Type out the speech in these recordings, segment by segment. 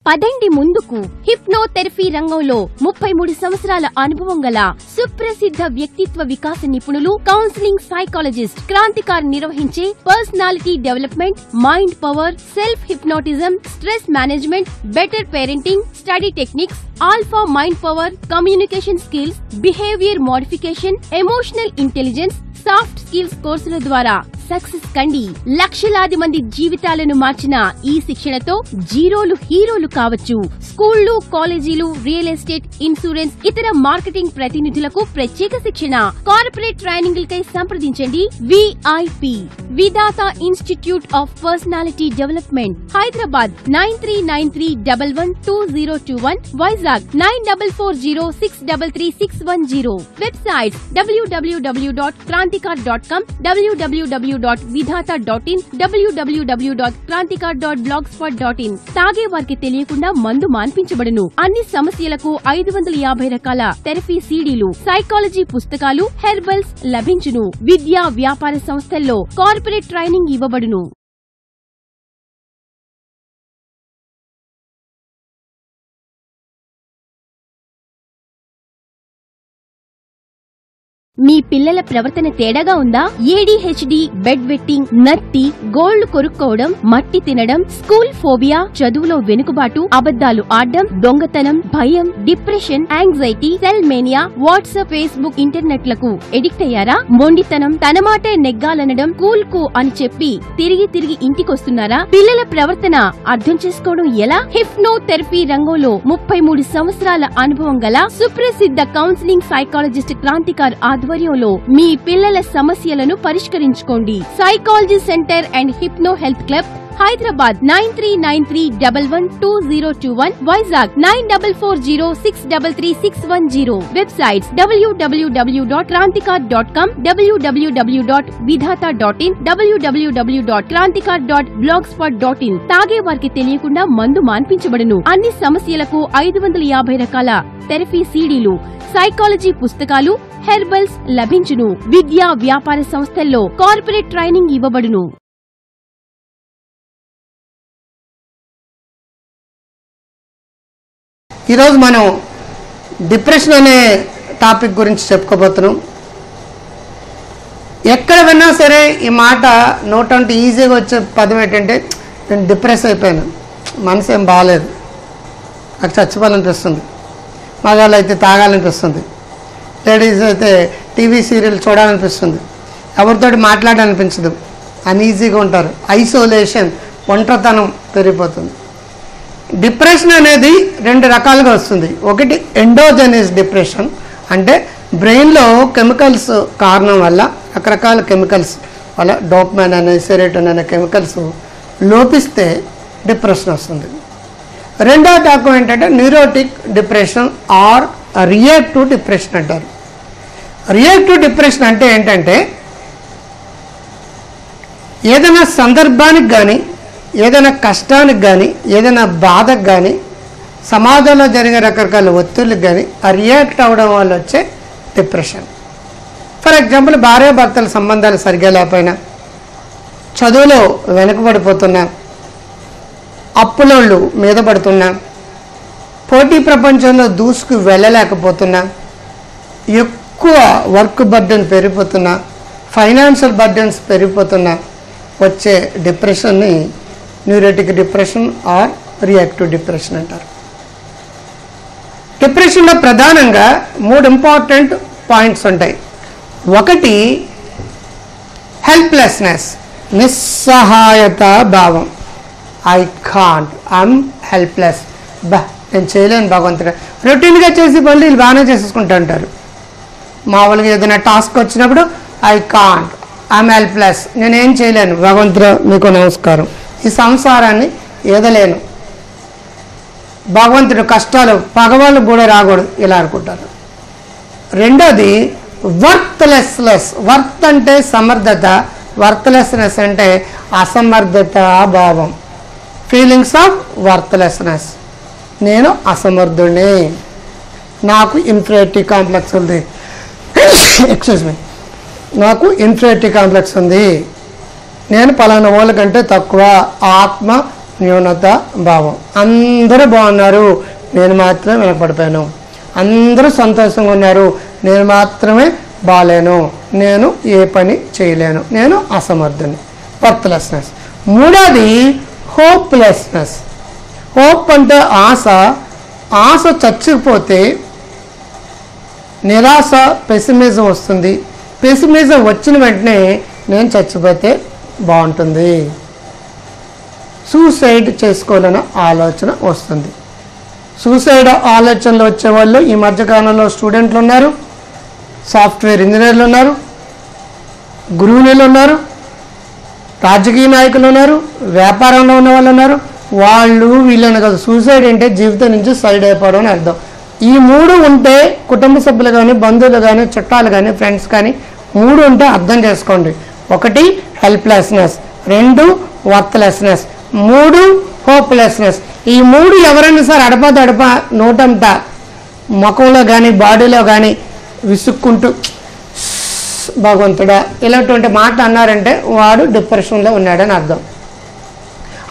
పదండి ముందుకు. హిప్నోథెరపీ రంగంలో 33 సంవత్సరాల అనుభవం గల సుప్రసిద్ధ వ్యక్తిత్వ వికాస నిపుణులు, కౌన్సిలింగ్ సైకాలజిస్ట్ క్రాంతికార్ నిర్వహించే personality development, mind power, self hypnotism, stress management, better parenting, study techniques, alpha mind power, communication skills, behaviour modification, emotional intelligence, soft skills కోర్సుల ద్వారా సక్సెస్ కండి. లక్షలాది మంది జీవితాలను మార్చిన ఈ శిక్షణతో జీరోలు హీరోలు కావచ్చు. స్కూళ్లు, కాలేజీలు, రియల్ ఎస్టేట్, ఇన్సూరెన్స్, ఇతర మార్కెటింగ్ ప్రతినిధులకు ప్రత్యేక శిక్షణ. కార్పొరేట్ ట్రైనింగ్లకై సంప్రదించండి. VIP Vidhatha institute of personality development, Hyderabad 9393112021, Vizag 9440633610. Website www.krantikar.com, www.vidhata.in, www.krantikar.blogspot.in. తాగే వారికి తెలియకుండా మందు మాన్పించబడును. అన్ని సమస్యలకు 550 రకాల థెరపీ సీడీలు, సైకాలజీ పుస్తకాలు, హెర్బల్స్ లభించును. విద్యా వ్యాపార సంస్థల్లో కార్పొరేట్ ట్రైనింగ్ ఇవ్వబడును. మీ పిల్లల ప్రవర్తన తేడాగా ఉందా? ఏడీహెచ్డీ, బెడ్ వెట్టింగ్, నత్తి, గోళ్లు కొరుక్కోవడం, మట్టి తినడం, స్కూల్ ఫోబియా, చదువులో వెనుకబాటు, అబద్దాలు ఆడడం, దొంగతనం, భయం, depression, anxiety, cell mania, WhatsApp, Facebook, ఇంటర్నెట్లకు ఎడిక్ట్ అయ్యారా? మొండితనం, తన మాటే నెగ్గాలనడం, కూల్ కు అని చెప్పి తిరిగి ఇంటికొస్తున్నారా? పిల్లల ప్రవర్తన అర్థం చేసుకోవడం ఎలా? హిప్నోథెరపీ రంగంలో 33 సంవత్సరాల అనుభవం గల సుప్రసిద్ధ కౌన్సిలింగ్ సైకాలజిస్ట్ క్రాంతికార్ ఆధ్వర్యంలో మీ పిల్లల సమస్యలను పరిష్కరించుకోండి. Psychology centre and hypno health club, Hyderabad 9393112021, Vizag 9440633610. Websites www.krantikar.com, www.vidhata.in, www.krantikar.blogspot.in. తాగే వారికి తెలియకుండా మందు మాన్పించబడును. అన్ని సమస్యలకు 550 రకాల థెరపీ సీడీలు, సైకాలజీ పుస్తకాలు, హెర్బల్స్ లభించును. విద్యా వ్యాపార సంస్థల్లో కార్పొరేట్ ట్రైనింగ్ ఇవ్వబడును. ఈరోజు మనం డిప్రెషన్ అనే టాపిక్ గురించి చెప్పుకోబోతున్నాం. ఎక్కడ విన్నా సరే ఈ మాట నోటంటే ఈజీగా వచ్చే పదం ఏంటంటే, నేను డిప్రెస్ అయిపోయాను, మనసు ఏం బాగాలేదు, నాకు చచ్చిపోవాలనిపిస్తుంది, మగాళ్ళు అయితే తాగాలనిపిస్తుంది, లేడీస్ అయితే టీవీ సీరియల్ చూడాలనిపిస్తుంది, ఎవరితోటి మాట్లాడాలనిపించదు, అన్ఈజీగా ఉంటారు, ఐసోలేషన్, ఒంటరితనం పెరిగిపోతుంది. డిప్రెషన్ అనేది 2 రకాలుగా వస్తుంది. ఒకటి ఎండోజెనస్ డిప్రెషన్, అంటే బ్రెయిన్లో కెమికల్స్ కారణం వల్ల, రకరకాల కెమికల్స్ వల్ల, డోపమైన్ అనే, సెరోటోనిన్ అనే కెమికల్స్ లోపిస్తే డిప్రెషన్ వస్తుంది. రెండో రకం ఏంటంటే neurotic depression or reactive depression అంటారు. రియాక్టివ్ డిప్రెషన్ అంటే ఏంటంటే, ఏదైనా సందర్భానికి కానీ, ఏదైనా కష్టానికి కానీ, ఏదైనా బాధకు కానీ, సమాజంలో జరిగే రకరకాల ఒత్తిళ్ళకి కానీ ఆ రియాక్ట్ అవ్వడం వల్ల వచ్చే డిప్రెషన్. ఫర్ ఎగ్జాంపుల్, భార్యాభర్తల సంబంధాలు సరిగ్గా లేకపోయినా, చదువులో వెనుకబడిపోతున్నా, అప్పులోళ్ళు మీద పడుతున్నా, పోటీ ప్రపంచంలో దూసుకు వెళ్ళలేకపోతున్నా, ఎక్కువ వర్క్ బర్డెన్ పెరిగిపోతున్నా, ఫైనాన్షియల్ బర్డెన్స్ పెరిగిపోతున్నా వచ్చే డిప్రెషన్ని neurotic depression or reactive depression అంటారు. డిప్రెషన్లో ప్రధానంగా 3 ఇంపార్టెంట్ పాయింట్స్ ఉంటాయి. ఒకటి హెల్ప్లెస్నెస్, నిస్సహాయత భావం. ఐ కాంట్, ఐఎమ్ హెల్ప్లెస్, నేను చేయలేను భగవంతుడు. రొటీన్గా చేసి పనులు వీళ్ళు బాగానే చేసేసుకుంటూ ఉంటారు. మామూలుగా ఏదైనా టాస్క్ వచ్చినప్పుడు ఐ కాంట్, ఐఎమ్ హెల్ప్లెస్, నేనేం చేయలేను భగవంతుడు, మీకు నమస్కారం, ఈ సంసారాన్ని ఏదలేను, భగవంతుడు కష్టాలు పగవాళ్ళు కూడా రాకూడదు, ఇలా అనుకుంటారు. రెండోది వర్త్లెస్నెస్. వర్త్ అంటే సమర్థత, వర్త్లెస్నెస్ అంటే అసమర్థత భావం. ఫీలింగ్స్ ఆఫ్ వర్త్లెస్నెస్, నేను అసమర్థుడిని, నాకు ఇన్ఫీరియారిటీ కాంప్లెక్స్ ఉంది, ఎక్స్క్యూజ్ మీ, నాకు ఇన్ఫీరియారిటీ కాంప్లెక్స్ ఉంది, నేను పలానా వాళ్ళ కంటే తక్కువ, ఆత్మ న్యూనత భావం. అందరూ బాగున్నారు, నేను మాత్రమే వెనకబడిపోయాను. అందరూ సంతోషంగా ఉన్నారు, నేను మాత్రమే బాలేను, నేను ఏ పని చేయలేను, నేను అసమర్థుని. వర్త్లెస్నెస్. మూడోది హోప్లెస్నెస్. హోప్ అంటే ఆశ. ఆశ చచ్చిపోతే నిరాశ, పెసిమిజం వస్తుంది. పెసిమిజం వచ్చిన వెంటనే నేను చచ్చిపోతే బాగుంటుంది, సూసైడ్ చేసుకోవాలన్న ఆలోచన వస్తుంది. సూసైడ్ ఆలోచనలు వచ్చేవాళ్ళు ఈ మధ్యకాలంలో స్టూడెంట్లు ఉన్నారు, సాఫ్ట్వేర్ ఇంజనీర్లు ఉన్నారు, గురువులు ఉన్నారు, రాజకీయ నాయకులు ఉన్నారు, వ్యాపారంలో ఉన్న వాళ్ళు ఉన్నారు. వాళ్ళు వీళ్ళని కాదు, సూసైడ్ అంటే జీవితం నుంచి సైడ్ అయిపోవడం అని అర్థం. ఈ మూడు ఉంటే కుటుంబ సభ్యులు కానీ, బంధువులు కానీ, చుట్టాలు కానీ, ఫ్రెండ్స్ కానీ, మూడు ఉంటే అర్థం చేసుకోండి. ఒకటి హెల్ప్లెస్నెస్, రెండు వర్త్లెస్నెస్, మూడు హోప్లెస్నెస్. ఈ మూడు ఎవరైనా సరే అడప నోటంట ముఖంలో కానీ బాడీలో కానీ విసుక్కుంటూ భగవంతుడా ఇలాంటి మాట అన్నారంటే వాడు డిప్రెషన్లో ఉన్నాడని అర్థం.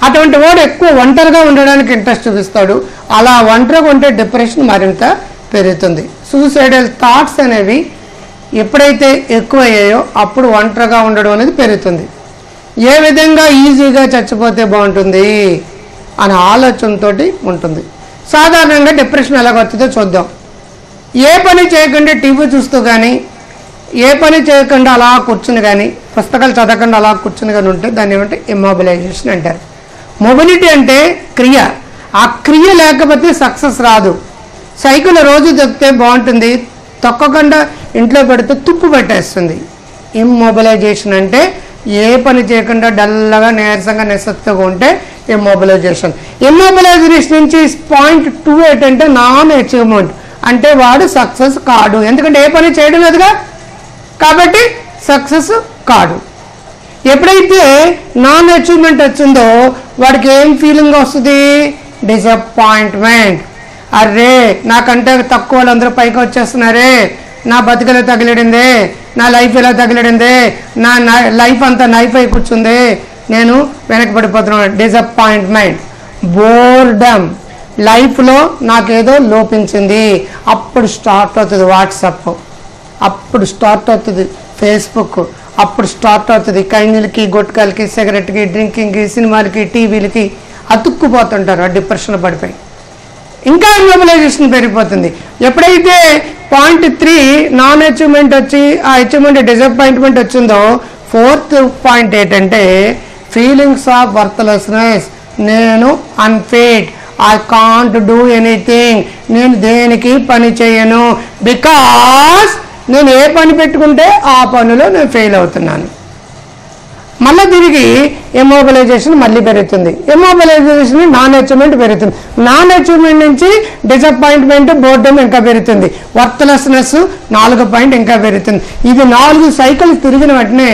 అటువంటి వాడు ఎక్కువ ఒంటరిగా ఉండడానికి ఇంట్రెస్ట్ చూపిస్తాడు. అలా ఒంటరిగా ఉంటే డిప్రెషన్ మరింత పెరుగుతుంది. సూసైడల్ థాట్స్ అనేవి ఎప్పుడైతే ఎక్కువ అయ్యాయో అప్పుడు ఒంటరిగా ఉండడం అనేది పెరుగుతుంది. ఏ విధంగా ఈజీగా చచ్చిపోతే బాగుంటుంది అనే ఆలోచనతో ఉంటుంది. సాధారణంగా డిప్రెషన్ ఎలాగ వచ్చిందో చూద్దాం. ఏ పని చేయకుండా టీవీ చూస్తూ కానీ, ఏ పని చేయకుండా అలా కూర్చుని కానీ, పుస్తకాలు చదవకుండా అలా కూర్చుని కానీ ఉంటే దాన్ని ఏమంటే ఇమ్మొబిలైజేషన్ అంటారు. మొబిలిటీ అంటే క్రియ. ఆ క్రియ లేకపోతే సక్సెస్ రాదు. సైకిల్ రోజు తొక్కితే బాగుంటుంది, తొక్కకుండా ఇంట్లో పెడితే తుప్పు పెట్టేస్తుంది. ఇమ్మొబిలైజేషన్ అంటే ఏ పని చేయకుండా డల్గా నీరసంగా నిస్సత్తుగా ఉంటే ఇమ్మొబిలైజేషన్. ఇమ్మొబిలైజేషన్ నుంచి పాయింట్ 2 ఏంటంటే నాన్ అచీవ్మెంట్, అంటే వాడు సక్సెస్ కాడు. ఎందుకంటే ఏ పని చేయడం లేదుగా కాబట్టి సక్సెస్ కాడు. ఎప్పుడైతే నాన్ అచీవ్మెంట్ వచ్చిందో వాడికి ఏం ఫీలింగ్ వస్తుంది? డిసప్పాయింట్మెంట్. అర్రే నాకంటే తక్కువ వాళ్ళందరూ పైకి వచ్చేస్తున్నారే, నా బతుకలా తగిలిడిందే, నా లైఫ్ ఎలా తగిలిడిందే, నా లైఫ్ అంతా నైఫ్ అయి కూర్చుంది, నేను వెనకబడిపోతున్నాను. డిసప్పాయింట్మెంట్. బోర్డమ్. లైఫ్లో నాకేదో లోపించింది. అప్పుడు స్టార్ట్ అవుతుంది వాట్సాప్, అప్పుడు స్టార్ట్ అవుతుంది ఫేస్బుక్, అప్పుడు స్టార్ట్ అవుతుంది కైనీలకి, గుట్కాలకి, సిగరెట్కి, డ్రింకింగ్కి, సినిమాలకి, టీవీలకి అతుక్కుపోతుంటారు. ఆ డిప్రెషన్లో పడిపోయి ఇంకా ఇమ్మొబిలైజేషన్ పెరిగిపోతుంది. ఎప్పుడైతే పాయింట్ 3 నాన్ అచీవ్మెంట్ వచ్చి ఆ అచీవ్మెంట్ డిసప్పాయింట్మెంట్ వచ్చిందో, 4th పాయింట్ ఏంటంటే ఫీలింగ్స్ ఆఫ్ వర్త్లెస్నెస్. నేను unfit, I can't do anything, నేను దేనికి పని చేయను, బికాస్ నేను ఏ పని పెట్టుకుంటే ఆ పనిలో నేను ఫెయిల్ అవుతున్నాను. మళ్ళీ తిరిగి ఇమ్మొబిలైజేషన్ మళ్ళీ పెరుగుతుంది. ఇమ్మొబిలైజేషన్ నాన్ అచీవ్మెంట్ పెరుగుతుంది. నాన్ అచీవ్మెంట్ నుంచి డిసప్పాయింట్మెంట్, బోర్డమ్ ఇంకా పెరుగుతుంది. వర్త్లెస్నెస్ 4వ పాయింట్ ఇంకా పెరుగుతుంది. ఇది 4 సైకిల్ తిరిగిన వెంటనే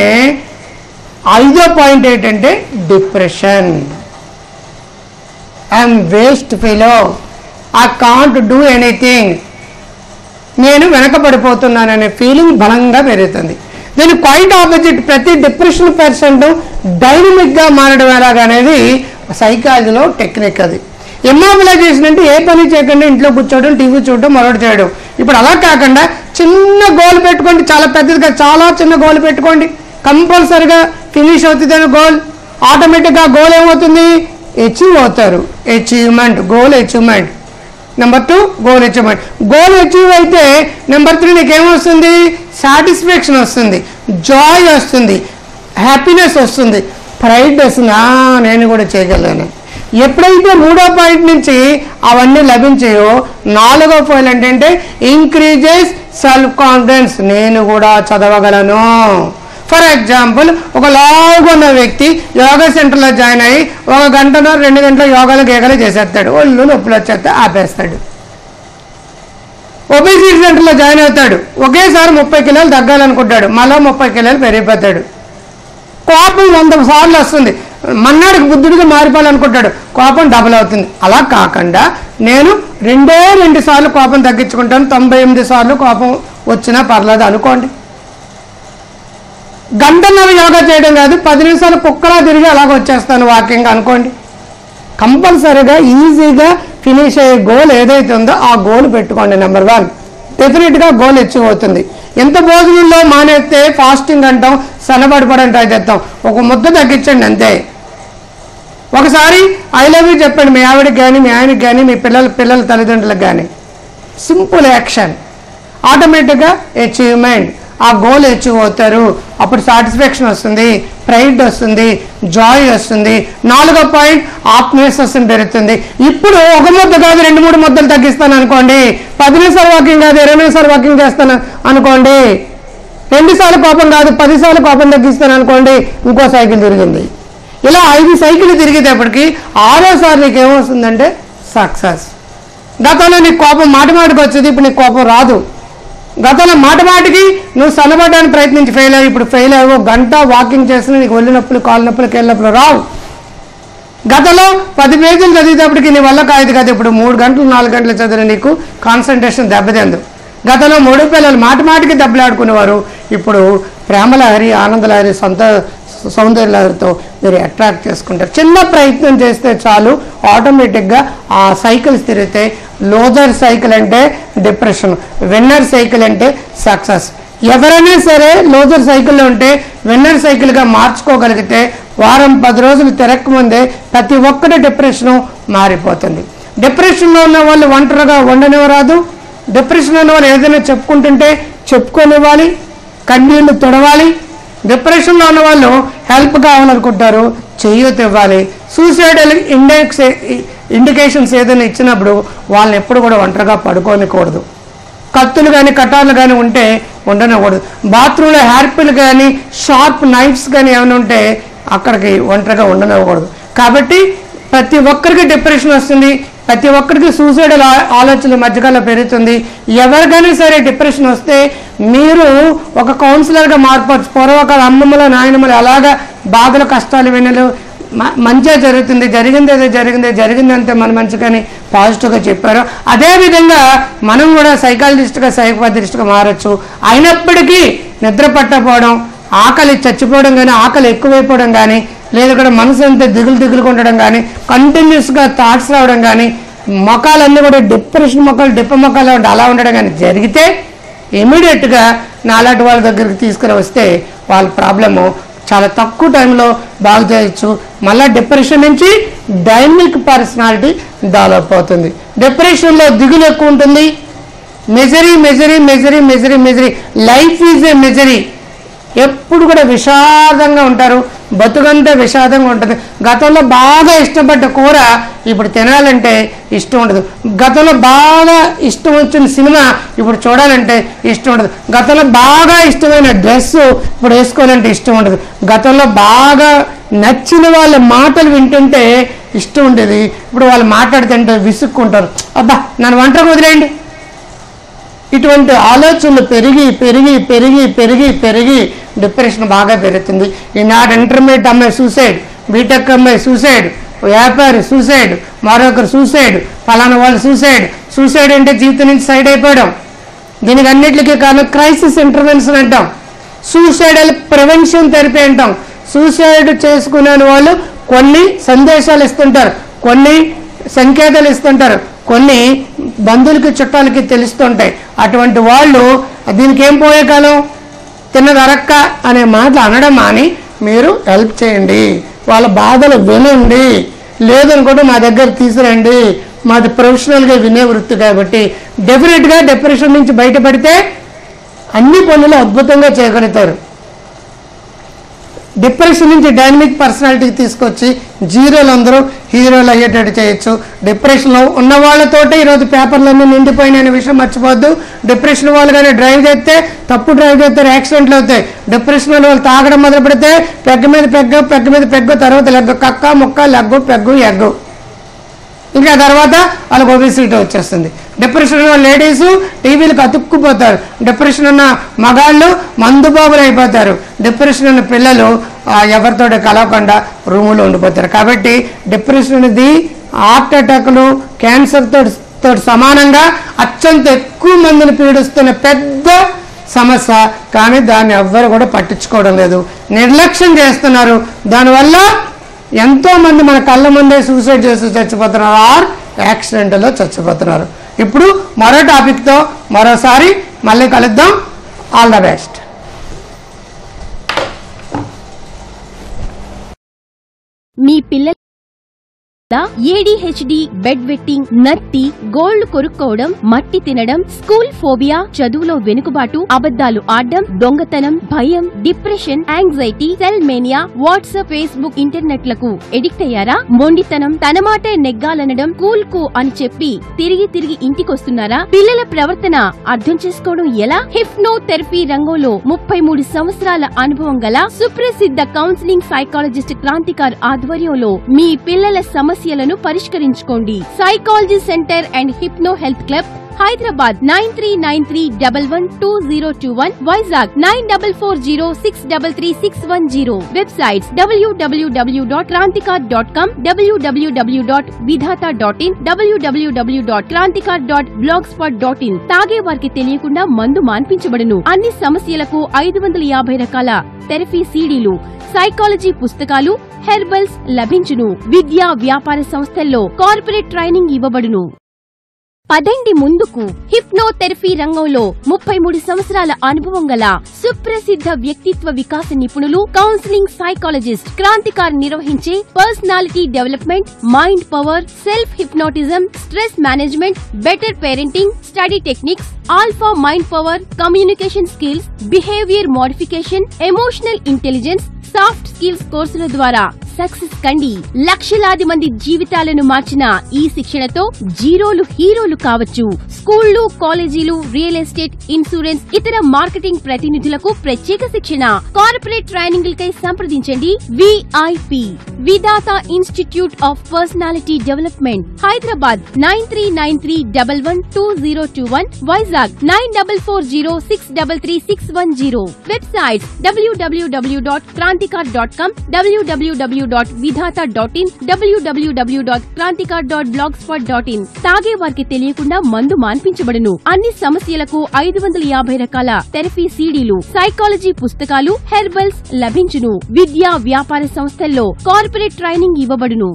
5వ పాయింట్ ఏంటంటే depression. I'm waste fellow, I can't do anything, నేను వెనకబడిపోతున్నాననే ఫీలింగ్ బలంగా పెరుగుతుంది. దీని క్వైట్ ఆపోజిట్. ప్రతి డిప్రెషన్ పర్సెంట్ డైనమిక్గా మారడం ఎలాగనేది సైకాలజీలో టెక్నిక్. అది ఇమ్మొబిలైజేషన్ అంటే ఏ పని చేయకుండా ఇంట్లో కూర్చోవడం, టీవీ చూడడం, మరొకటి చేయడం. ఇప్పుడు అలా కాకుండా చిన్న గోల్ పెట్టుకోండి, చాలా పెద్దదిగా చాలా చిన్న గోల్ పెట్టుకోండి, కంపల్సరిగా ఫినిష్ అవుతుంది గోల్. ఆటోమేటిక్గా గోల్ ఏమవుతుంది? అచీవ్ అవుతారు. Achievement, goal achievement. Number 2 goal achievement. Goal achieve అయితే నెంబర్ 3 నీకేమొస్తుంది? సాటిస్ఫాక్షన్ వస్తుంది, జాయ్ వస్తుంది, హ్యాపీనెస్ వస్తుంది, ప్రైడ్ వస్తుంది. నేను కూడా చేయగలను. ఎప్పుడైతే 3వ పాయింట్ నుంచి అవన్నీ లభించాయో 4వ పాయింట్ ఏంటంటే ఇంక్రీజెస్ సెల్ఫ్ కాన్ఫిడెన్స్. నేను కూడా చదవగలను. ఫర్ ఎగ్జాంపుల్, ఒక లావుగా ఉన్న వ్యక్తి యోగా సెంటర్లో జాయిన్ అయ్యి 1 గంటనో 2 గంటల యోగాలు గేగాలు చేసేస్తాడు. ఒళ్ళు నొప్పులు వచ్చేస్తే ఆపేస్తాడు. ఒబేసిటీ సెంటర్లో జాయిన్ అవుతాడు, ఒకేసారి 30 కిలోలు తగ్గాలనుకుంటాడు, మళ్ళీ 30 కిలోలు పెరిగిపోతాడు. కోపం 100 సార్లు వస్తుంది, మన్నాడికి బుద్ధుడిగా మారిపోవాలనుకుంటాడు, కోపం డబుల్ అవుతుంది. అలా కాకుండా నేను 2 సార్లు కోపం తగ్గించుకుంటాను, 98 సార్లు కోపం వచ్చినా పర్లేదు అనుకోండి. గంటన్నర యోగా చేయడం కాదు, 10 నిమిషాలు కుక్కలా తిరిగి అలాగ వచ్చేస్తాను వాకింగ్ అనుకోండి. కంపల్సరీగా ఈజీగా ఫినిష్ అయ్యే గోల్ ఏదైతే ఉందో ఆ గోల్ పెట్టుకోండి. నెంబర్ 1 డెఫినెట్గా గోల్ అచీవ్ అవుతుంది. ఎంత భోజనంలో మానేస్తే ఫాస్టింగ్ అంటాం, సన్నబడిపడం ట్రై చేస్తాం, ఒక ముద్ద తగ్గించండి అంతే. ఒకసారి ఐ లవ్ యూ చెప్పండి మీ ఆవిడకి కానీ, మీ ఆయనకి కానీ, మీ పిల్లల తల్లిదండ్రులకు కానీ. సింపుల్ యాక్షన్, ఆటోమేటిక్గా అచీవ్మెంట్, ఆ గోల్ అచీవ్ అవుతారు. అప్పుడు సాటిస్ఫాక్షన్ వస్తుంది, ప్రైడ్ వస్తుంది, జాయ్ వస్తుంది. 4వ పాయింట్ ఆత్మవిశ్వాసం పెరుగుతుంది. ఇప్పుడు ఒక ముద్ద కాదు 2-3 ముద్దలు తగ్గిస్తాను అనుకోండి, 10 నిమిషాలు వాకింగ్ కాదు 20 నిమిషాలు వాకింగ్ చేస్తాను అనుకోండి, 2 సార్లు కోపం కాదు 10 సార్లు కోపం తగ్గిస్తాను అనుకోండి, ఇంకో సైకిల్ తిరిగింది. ఇలా 5 సైకిల్ తిరిగేటప్పటికి 6వసారి నీకు ఏమొస్తుందంటే సక్సెస్. గతంలో నీకు కోపం మాటికి వచ్చేది, ఇప్పుడు నీకు కోపం రాదు. గతంలో మాటికి నువ్వు సన్నబడడానికి ప్రయత్నించి ఫెయిల్ అయ్యి, ఇప్పుడు ఫెయిల్ అయ్యో గంట వాకింగ్ చేస్తున్నా నీకు ఒళ్ళు నొప్పులు, కాళ్ళ నొప్పులు, కీళ్ళ నొప్పులు రావు. గతంలో 10 పేజీలు చదివేటప్పటికి నీ వల్ల కాదు కదా, ఇప్పుడు 3 గంటలు 4 గంటలు చదివిన నీకు కాన్సన్ట్రేషన్ దెబ్బతిందు. గతంలో 3 పిల్లలు మాటికి దెబ్బలాడుకునేవారు, ఇప్పుడు ప్రేమలహరి, ఆనందలహరి, సౌందర్యలహరితో మీరు అట్రాక్ట్ చేసుకుంటారు. చిన్న ప్రయత్నం చేస్తే చాలు, ఆటోమేటిక్గా ఆ సైకిల్స్ తిరిగితే. లోజర్ సైకిల్ అంటే డిప్రెషన్, విన్నర్ సైకిల్ అంటే సక్సెస్. ఎవరైనా సరే లోజర్ సైకిల్లో ఉంటే విన్నర్ సైకిల్గా మార్చుకోగలిగితే వారం 10 రోజులు తిరగకముందే ప్రతి ఒక్కటి డిప్రెషను మారిపోతుంది. డిప్రెషన్లో ఉన్న వాళ్ళు ఒంటరిగా ఉండనివ్వరాదు. డిప్రెషన్లో ఉన్న వాళ్ళు ఏదైనా చెప్పుకుంటుంటే చెప్పుకోనివ్వాలి, కన్నీళ్లు తొడవాలి. డిప్రెషన్లో ఉన్న వాళ్ళు హెల్ప్ కావాలనుకుంటారు, చేయూత ఇవ్వాలి. సూసైడల్ ఇండికేషన్స్ ఏదైనా ఇచ్చినప్పుడు వాళ్ళని ఎప్పుడు కూడా ఒంటరిగా పడుకోనికూడదు. కత్తులు కానీ కటార్లు కానీ ఉంటే ఉండనివ్వకూడదు. బాత్రూంలో హ్యార్పిల్ కానీ షార్ప్ నైఫ్స్ కానీ ఏమైనా ఉంటే అక్కడికి ఒంటరిగా ఉండనివ్వకూడదు. కాబట్టి ప్రతి ఒక్కరికి డిప్రెషన్ వస్తుంది, ప్రతి ఒక్కరికి సూసైడల్ ఆలోచనలు మధ్యకాలంలో పెరుగుతుంది. ఎవరికైనా సరే డిప్రెషన్ వస్తే మీరు ఒక కౌన్సిలర్గా మార్పచ్చు. పూర్వకాల అమ్మమ్మలు నాయనమ్మలు అలాగా బాధలు కష్టాలు వినలు మంచిగా జరుగుతుంది, జరిగిందంటే మన మంచిగాని పాజిటివ్గా చెప్పారు. అదేవిధంగా మనం కూడా సైకాలజిస్ట్గా సైకోథెరపిస్ట్గా మారచ్చు. అయినప్పటికీ నిద్ర పట్టకపోవడం, ఆకలి చచ్చిపోవడం కానీ, ఆకలి ఎక్కువైపోవడం కానీ, లేదా కూడా మనసు అంతా దిగులుగా ఉండడం కానీ, కంటిన్యూస్గా థాట్స్ రావడం కానీ, మొఖాలన్నీ కూడా డిప్రెషన్ మొఖాలు, డిప్ప మొఖాలు అలా ఉండడం కానీ జరిగితే ఇమీడియట్గా నాలాంటి వాళ్ళ దగ్గరికి తీసుకుని వస్తే వాళ్ళ ప్రాబ్లము చాలా తక్కువ టైంలో బాగు చేయొచ్చు. మళ్ళీ డిప్రెషన్ నుంచి డైనమిక్ పర్సనాలిటీ డెవలప్ అవుతుంది. డిప్రెషన్లో దిగులు ఎక్కువ ఉంటుంది, మెజరీ. Life is a మెజరీ. ఎప్పుడు కూడా విషాదంగా ఉంటారు, బతుకంతా విషాదంగా ఉంటుంది. గతంలో బాగా ఇష్టపడ్డ కూర ఇప్పుడు తినాలంటే ఇష్టం ఉండదు. గతంలో బాగా ఇష్టం వచ్చిన సినిమా ఇప్పుడు చూడాలంటే ఇష్టం ఉండదు. గతంలో బాగా ఇష్టమైన డ్రెస్ ఇప్పుడు వేసుకోవాలంటే ఇష్టం ఉండదు. గతంలో బాగా నచ్చిన వాళ్ళ మాటలు వింటుంటే ఇష్టం ఉండేది, ఇప్పుడు వాళ్ళు మాట్లాడుతుంటే విసుక్కుంటారు, అబ్బా నన్ను ఒంటరిగా వదిలేయండి. ఇటువంటి ఆలోచనలు పెరిగి డిప్రెషన్ బాగా పెరుగుతుంది. ఈనాడు ఇంటర్మీడియట్ అమ్మాయి సూసైడ్, బీటెక్ అమ్మాయి సూసైడ్, వ్యాపారి సూసైడ్, మరొకరు సూసైడ్, ఫలానా వాళ్ళు సూసైడ్ అంటే జీవితం నుంచి సైడ్ అయిపోవడం. దీనికి అన్నిటికీ కారణం క్రైసిస్ ఇంటర్వెన్షన్ అంటాం, సూసైడల్ ప్రివెన్షన్ థెరపీ అంటాం. సూసైడ్ చేసుకునే వాళ్ళు కొన్ని సందేశాలు ఇస్తుంటారు, కొన్ని సంకేతాలు ఇస్తుంటారు, కొన్ని బంధువులకి చుట్టాలకి తెలుస్తుంటాయి. అటువంటి వాళ్ళు దీనికి ఏం పోయే కాలం, తిన్నదరక్క అనే మాటలు అనడం అని మీరు హెల్ప్ చేయండి, వాళ్ళ బాధలు వినండి. లేదనుకుంటే మా దగ్గర తీసుకురండి, మాది ప్రొఫెషనల్గా వినే వృత్తి కాబట్టి. డెఫినెట్గా డిప్రెషన్ నుంచి బయటపడితే అన్ని పనులు అద్భుతంగా చేయగలుగుతారు. డిప్రెషన్ నుంచి డైనమిక్ పర్సనాలిటీకి తీసుకొచ్చి జీరోలు అందరూ హీరోలు అయ్యేటట్టు చేయొచ్చు. డిప్రెషన్లో ఉన్న వాళ్ళతోటి ఈరోజు పేపర్లన్నీ నిండిపోయిన విషయం మర్చిపోద్దు. డిప్రెషన్ వాళ్ళు కానీ డ్రైవ్ చేస్తే తప్పు డ్రైవ్ చేస్తారు, యాక్సిడెంట్లు అవుతాయి. డిప్రెషన్ వాళ్ళు తాగడం మొదలు పెడితే పెగ్గ మీద పెగ్గు, తర్వాత లెగ్గు, కక్క ముక్క లెగ్గు పెగ్గు ఎగ్గు, ఇంకా తర్వాత వాళ్ళకి ఒబెసిటీ వచ్చేస్తుంది. డిప్రెషన్ ఉన్న లేడీసు టీవీలకు అతుక్కుపోతారు, డిప్రెషన్ ఉన్న మగాళ్ళు మందుబాబులు అయిపోతారు, డిప్రెషన్ ఉన్న పిల్లలు ఎవరితో కలవకుండా రూములో ఉండిపోతారు. కాబట్టి డిప్రెషన్ అనేది హార్ట్ అటాక్లు, క్యాన్సర్తో సమానంగా అత్యంత ఎక్కువ మందిని పీడిస్తున్న పెద్ద సమస్య. కానీ దాన్ని ఎవ్వరు కూడా పట్టించుకోవడం లేదు, నిర్లక్ష్యం చేస్తున్నారు. దానివల్ల ఎంతోమంది మన కళ్ళ ముందే సూసైడ్ చేసి చచ్చిపోతున్నారు, ఆర్ యాక్సిడెంట్లో చచ్చిపోతున్నారు. ఇప్పుడు మరో టాపిక్తో మరోసారి మళ్ళీ కలుద్దాం. All the best. మీ పిల్లల ADHD, బెడ్ వెట్టింగ్, నత్తి, గోళ్లు కొరుక్కోవడం, మట్టి తినడం, స్కూల్ ఫోబియా, చదువులో వెనుకబాటు, అబద్ధాలు ఆడడం, దొంగతనం, భయం, depression, anxiety, cell mania, WhatsApp, Facebook, ఇంటర్నెట్లకు ఎడిక్ట్ అయ్యారా? మొండితనం, తన మాటే నెగ్గాలనడం, కూల్ కు అని చెప్పి తిరిగి ఇంటికొస్తున్నారా? పిల్లల ప్రవర్తన అర్థం చేసుకోవడం ఎలా? హిప్నోథెరపీ రంగంలో 33 సంవత్సరాల అనుభవం గల సుప్రసిద్ధ కౌన్సిలింగ్ సైకాలజిస్ట్ క్రాంతికార్ ఆధ్వర్యంలో మీ పిల్లల సమస్యలను పరిష్కరించుకోండి. Psychology centre and hypno health club, Hyderabad 9393112021, Vizag 9440633610. Websites www.krantikar.com, www.vidhata.in, www.krantikar.blogspot.in. తాగే వారికి తెలియకుండా మందు మాన్పించబడును. అన్ని సమస్యలకు 550 రకాల థెరపీ సీడీలు, సైకాలజీ పుస్తకాలు, హెర్బల్స్ లభించును. విద్యా వ్యాపార సంస్థల్లో కార్పొరేట్ ట్రైనింగ్ ఇవ్వబడును. పదండి ముందుకు. హిప్నోథెరపీ రంగంలో 33 సంవత్సరాల అనుభవం గల సుప్రసిద్ధ వ్యక్తిత్వ వికాస నిపుణులు, కౌన్సిలింగ్ సైకాలజిస్ట్ క్రాంతికార్ నిర్వహించే personality development, mind power, self hypnotism, stress management, better parenting, study techniques, alpha mind power, communication skills, behaviour modification, emotional intelligence, soft skills కోర్సుల ద్వారా సక్సెస్ కండి. లక్షలాది మంది జీవితాలను మార్చిన ఈ శిక్షణతో జీరోలు హీరోలు కావచ్చు. స్కూళ్లు, కాలేజీలు, రియల్ ఎస్టేట్, ఇన్సూరెన్స్, ఇతర మార్కెటింగ్ ప్రతినిధులకు ప్రత్యేక శిక్షణ. కార్పొరేట్ ట్రైనింగ్లకై సంప్రదించండి. VIP Vidhatha institute of personality development, Hyderabad 9393112021, Vizag 9440633610. Websites www.krantikar.com, www.vidhata.in, www.krantikar.blogspot.in. తాగే వారికి తెలియకుండా మందు మాన్పించబడును. అన్ని సమస్యలకు 550 రకాల థెరపీ సీడీలు, సైకాలజీ పుస్తకాలు, హెర్బల్స్ లభించును. విద్యా వ్యాపార సంస్థల్లో కార్పొరేట్ ట్రైనింగ్ ఇవ్వబడును.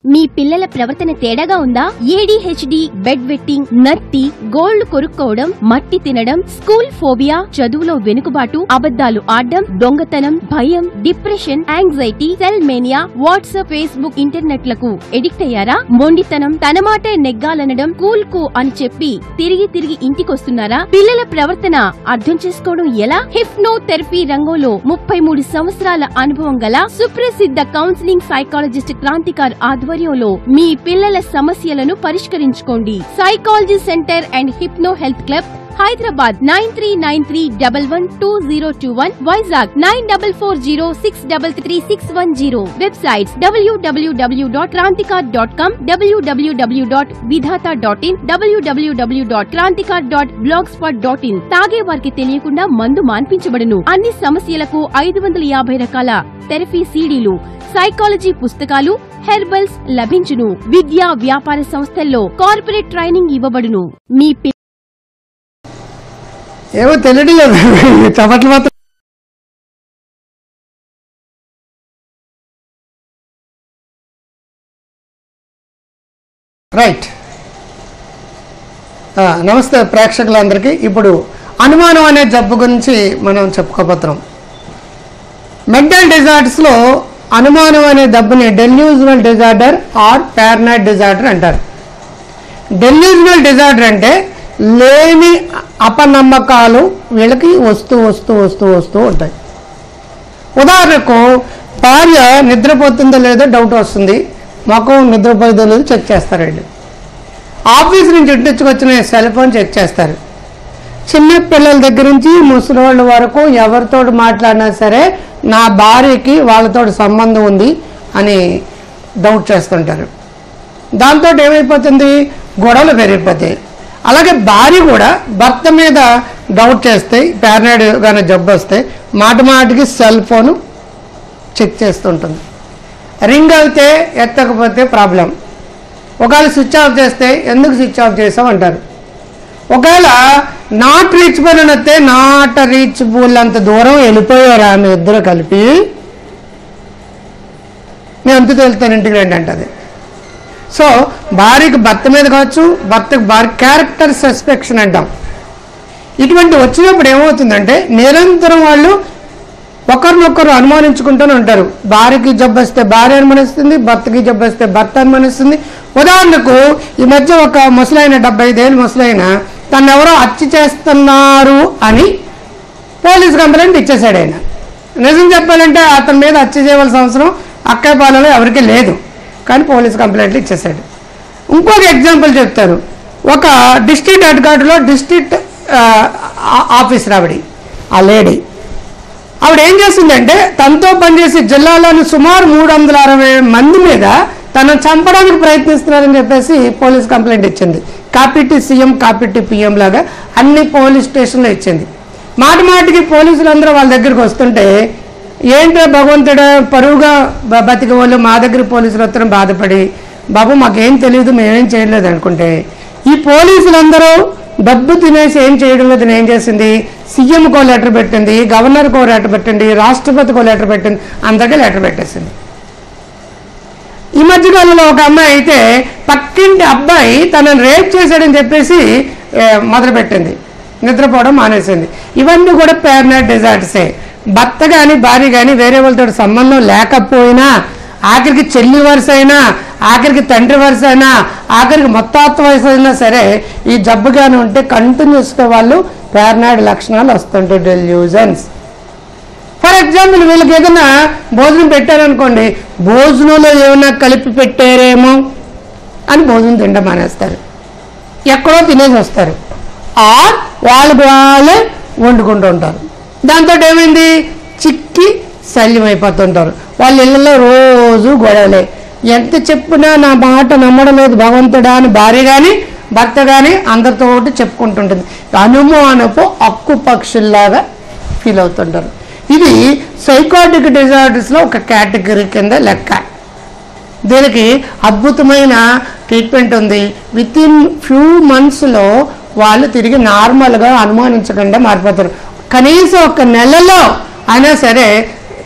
మీ పిల్లల ప్రవర్తన తేడాగా ఉందా? ADHD, బెడ్ వెట్టింగ్, నత్తి, గోళ్లు కొరుక్కోవడం, మట్టి తినడం, స్కూల్ ఫోబియా, చదువులో వెనుకబాటు, అబద్ధాలు ఆడడం, దొంగతనం, భయం, depression, anxiety, cell mania, WhatsApp, Facebook, ఇంటర్నెట్లకు ఎడిక్ట్ అయ్యారా? మొండితనం, తన మాటే నెగ్గాలనడం, కూల్ కు అని చెప్పి తిరిగి ఇంటికొస్తున్నారా? పిల్లల ప్రవర్తన అర్థం చేసుకోవడం ఎలా? హిప్నోథెరపీ రంగంలో 33 సంవత్సరాల అనుభవం గల సుప్రసిద్ధ కౌన్సిలింగ్ సైకాలజిస్ట్ క్రాంతికార్ ఆధ్వర్యంలో మీ పిల్లల సమస్యలను పరిష్కరించుకోండి. Psychology centre and hypno health club, Hyderabad 9393112021, Vizag 9440633610. Websites www.krantikar.com, www.vidhata.in, www.krantikar.blogspot.in. తాగే వారికి తెలియకుండా మందు మాన్పించబడును. అన్ని సమస్యలకు 550 రకాల థెరపీ సీడీలు, సైకాలజీ పుస్తకాలు, హెర్బల్స్ లభించును. విద్యా వ్యాపార సంస్థల్లో కార్పొరేట్ ట్రైనింగ్ ఇవ్వబడును. మీ ఏమో తెలియట్లేదు, చప్పట్లు మాత్రం. రైట్. నమస్తే ప్రేక్షకులందరికీ. ఇప్పుడు అనుమానం అనే జబ్బు గురించి మనం చెప్పుకోబోతున్నాం. మెంటల్ డిజార్డర్స్లో అనుమానం అనే జబ్బుని delusional disorder or paranoid disorder అంటారు. డెల్యూజనల్ డిజార్డర్ అంటే లేని అపనమ్మకాలు వీళ్ళకి వస్తూ ఉంటాయి. ఉదాహరణకు భార్య నిద్రపోతుందో లేదో డౌట్ వస్తుంది, ముఖం నిద్రపోతుందో లేదో చెక్ చేస్తారు వీళ్ళు. ఆఫీస్ నుంచి ఇంటికొచ్చిన సెల్ ఫోన్ చెక్ చేస్తారు. చిన్న పిల్లల దగ్గర నుంచి ముసలివాళ్ళ వరకు ఎవరితో మాట్లాడినా సరే నా భార్యకి వాళ్ళతో సంబంధం ఉంది అని డౌట్ చేస్తుంటారు. దాంతో ఏమైపోతుంది, గొడవలు పెరిగిపోతాయి. అలాగే భార్య కూడా భర్త మీద డౌట్ చేస్తే, పారనాయిడ్ కానీ జబ్బు వస్తే మాటికి సెల్ ఫోను చెక్ చేస్తుంటుంది. రింగ్ అయితే ఎత్తకపోతే ప్రాబ్లం, ఒకవేళ స్విచ్ ఆఫ్ చేస్తే ఎందుకు స్విచ్ ఆఫ్ చేసాం అంటారు. ఒకవేళ నాట్ రీచబుల్ అని వస్తే నాట్ రీచబుల్ అంత దూరం వెళ్ళిపోయారు ఆమె ఇద్దరు కలిపి. నేను అంత తేలుతాను ఇంటికి రండి అంటది. సో భార్యకి భర్త మీద కావచ్చు, భర్తకు భార్య క్యారెక్టర్ సస్పెక్షన్ అంటాం. ఇటువంటి వచ్చినప్పుడు ఏమవుతుందంటే నిరంతరం వాళ్ళు ఒకరినొకరు అనుమానించుకుంటూనే ఉంటారు. భార్యకి జబ్బు వస్తే భార్య అనుమానిస్తుంది, భర్తకి జబ్బు వస్తే భర్త అనుమానిస్తుంది. ఉదాహరణకు ఈ మధ్య ఒక ముసలైన 75 ఏళ్ళ ముసలైన తను ఎవరో హత్య చేస్తున్నారు అని పోలీస్ కంప్లైంట్ ఇచ్చేసాడు. ఆయన నిజం చెప్పాలంటే అతని మీద హత్య చేయవలసిన అవసరం అక్కపాలలో ఎవరికీ లేదు, కానీ పోలీస్ కంప్లైంట్లు ఇచ్చేసాడు. ఇంకొక ఎగ్జాంపుల్ చెప్తాను. ఒక డిస్ట్రిక్ట్ హెడ్ క్వార్టర్లో డిస్ట్రిక్ట్ ఆఫీసర్ ఆ లేడీ ఆవిడ ఏం చేసిందంటే తనతో పనిచేసే జిల్లాలోని సుమారు 360 మంది మీద తనను చంపడానికి ప్రయత్నిస్తున్నారని చెప్పేసి పోలీస్ కంప్లైంట్ ఇచ్చింది. కాపిటి సీఎం కాపిటి పిఎం లాగా అన్ని పోలీస్ స్టేషన్లో ఇచ్చింది. మాటికి పోలీసులందరూ వాళ్ళ దగ్గరికి వస్తుంటే ఏంటో భగవంతుడు పరువుగా బతికే వాళ్ళు మా దగ్గర పోలీసులు వస్తారని బాధపడి బాబు మాకేం తెలియదు మేమేం చేయలేదు అనుకుంటే ఈ పోలీసులందరూ డబ్బు తినేసి ఏం చేయడం లేదు. ఏం చేసింది, సీఎంకో లెటర్ పెట్టింది, గవర్నర్కో లెటర్ పెట్టింది, రాష్ట్రపతికో లెటర్ పెట్టింది, అందరికీ లెటర్ పెట్టేసింది. ఈ మధ్యకాలంలో ఒక అమ్మాయి అయితే పక్కింటి అబ్బాయి తనను రేప్ చేశాడని చెప్పేసి మొదలుపెట్టింది, నిద్రపోవడం మానేసింది. ఇవన్నీ కూడా పేర్నైట్ డిజార్డర్సే. భర్త కానీ భార్య కానీ వేరే వాళ్ళతో సంబంధం లేకపోయినా, ఆఖరికి చెల్లి వరుస అయినా, ఆఖరికి తండ్రి వరుస అయినా, ఆఖరికి మొత్తాత్వ వయసు అయినా సరే ఈ జబ్బుగానే ఉంటే కంటిన్యూస్గా వాళ్ళు పేర్నాయిడ్ లక్షణాలు వస్తుంటాయి, డెల్యూజన్స్. ఫర్ ఎగ్జాంపుల్ వీళ్ళకి ఏదైనా భోజనం పెట్టారనుకోండి, భోజనంలో ఏమైనా కలిపి పెట్టారేమో అని భోజనం తినడం మానేస్తారు, ఎక్కడో తినేసి వస్తారు, ఆర్ వాళ్ళే వండుకుంటూ ఉంటారు. దాంతో ఏమైంది, చిక్కి శల్యం అయిపోతుంటారు. వాళ్ళ ఇళ్ళలో రోజు గొడవలే. ఎంత చెప్పినా నా మాట నమ్మడం లేదు భగవంతుడా అని భార్య కానీ భర్త కానీ అందరితో చెప్పుకుంటుంటుంది. అనుమానపు అక్కు పక్షుల్లాగా ఫీల్ అవుతుంటారు. ఇది సైకాటిక్ డిజార్డర్స్లో ఒక కేటగిరీ కింద లెక్క. దీనికి అద్భుతమైన ట్రీట్మెంట్ ఉంది. విత్ ఇన్ ఫ్యూ మంత్స్లో వాళ్ళు తిరిగి నార్మల్గా అనుమానించకుండా మారిపోతారు. కనీసం ఒక నెలలో అయినా సరే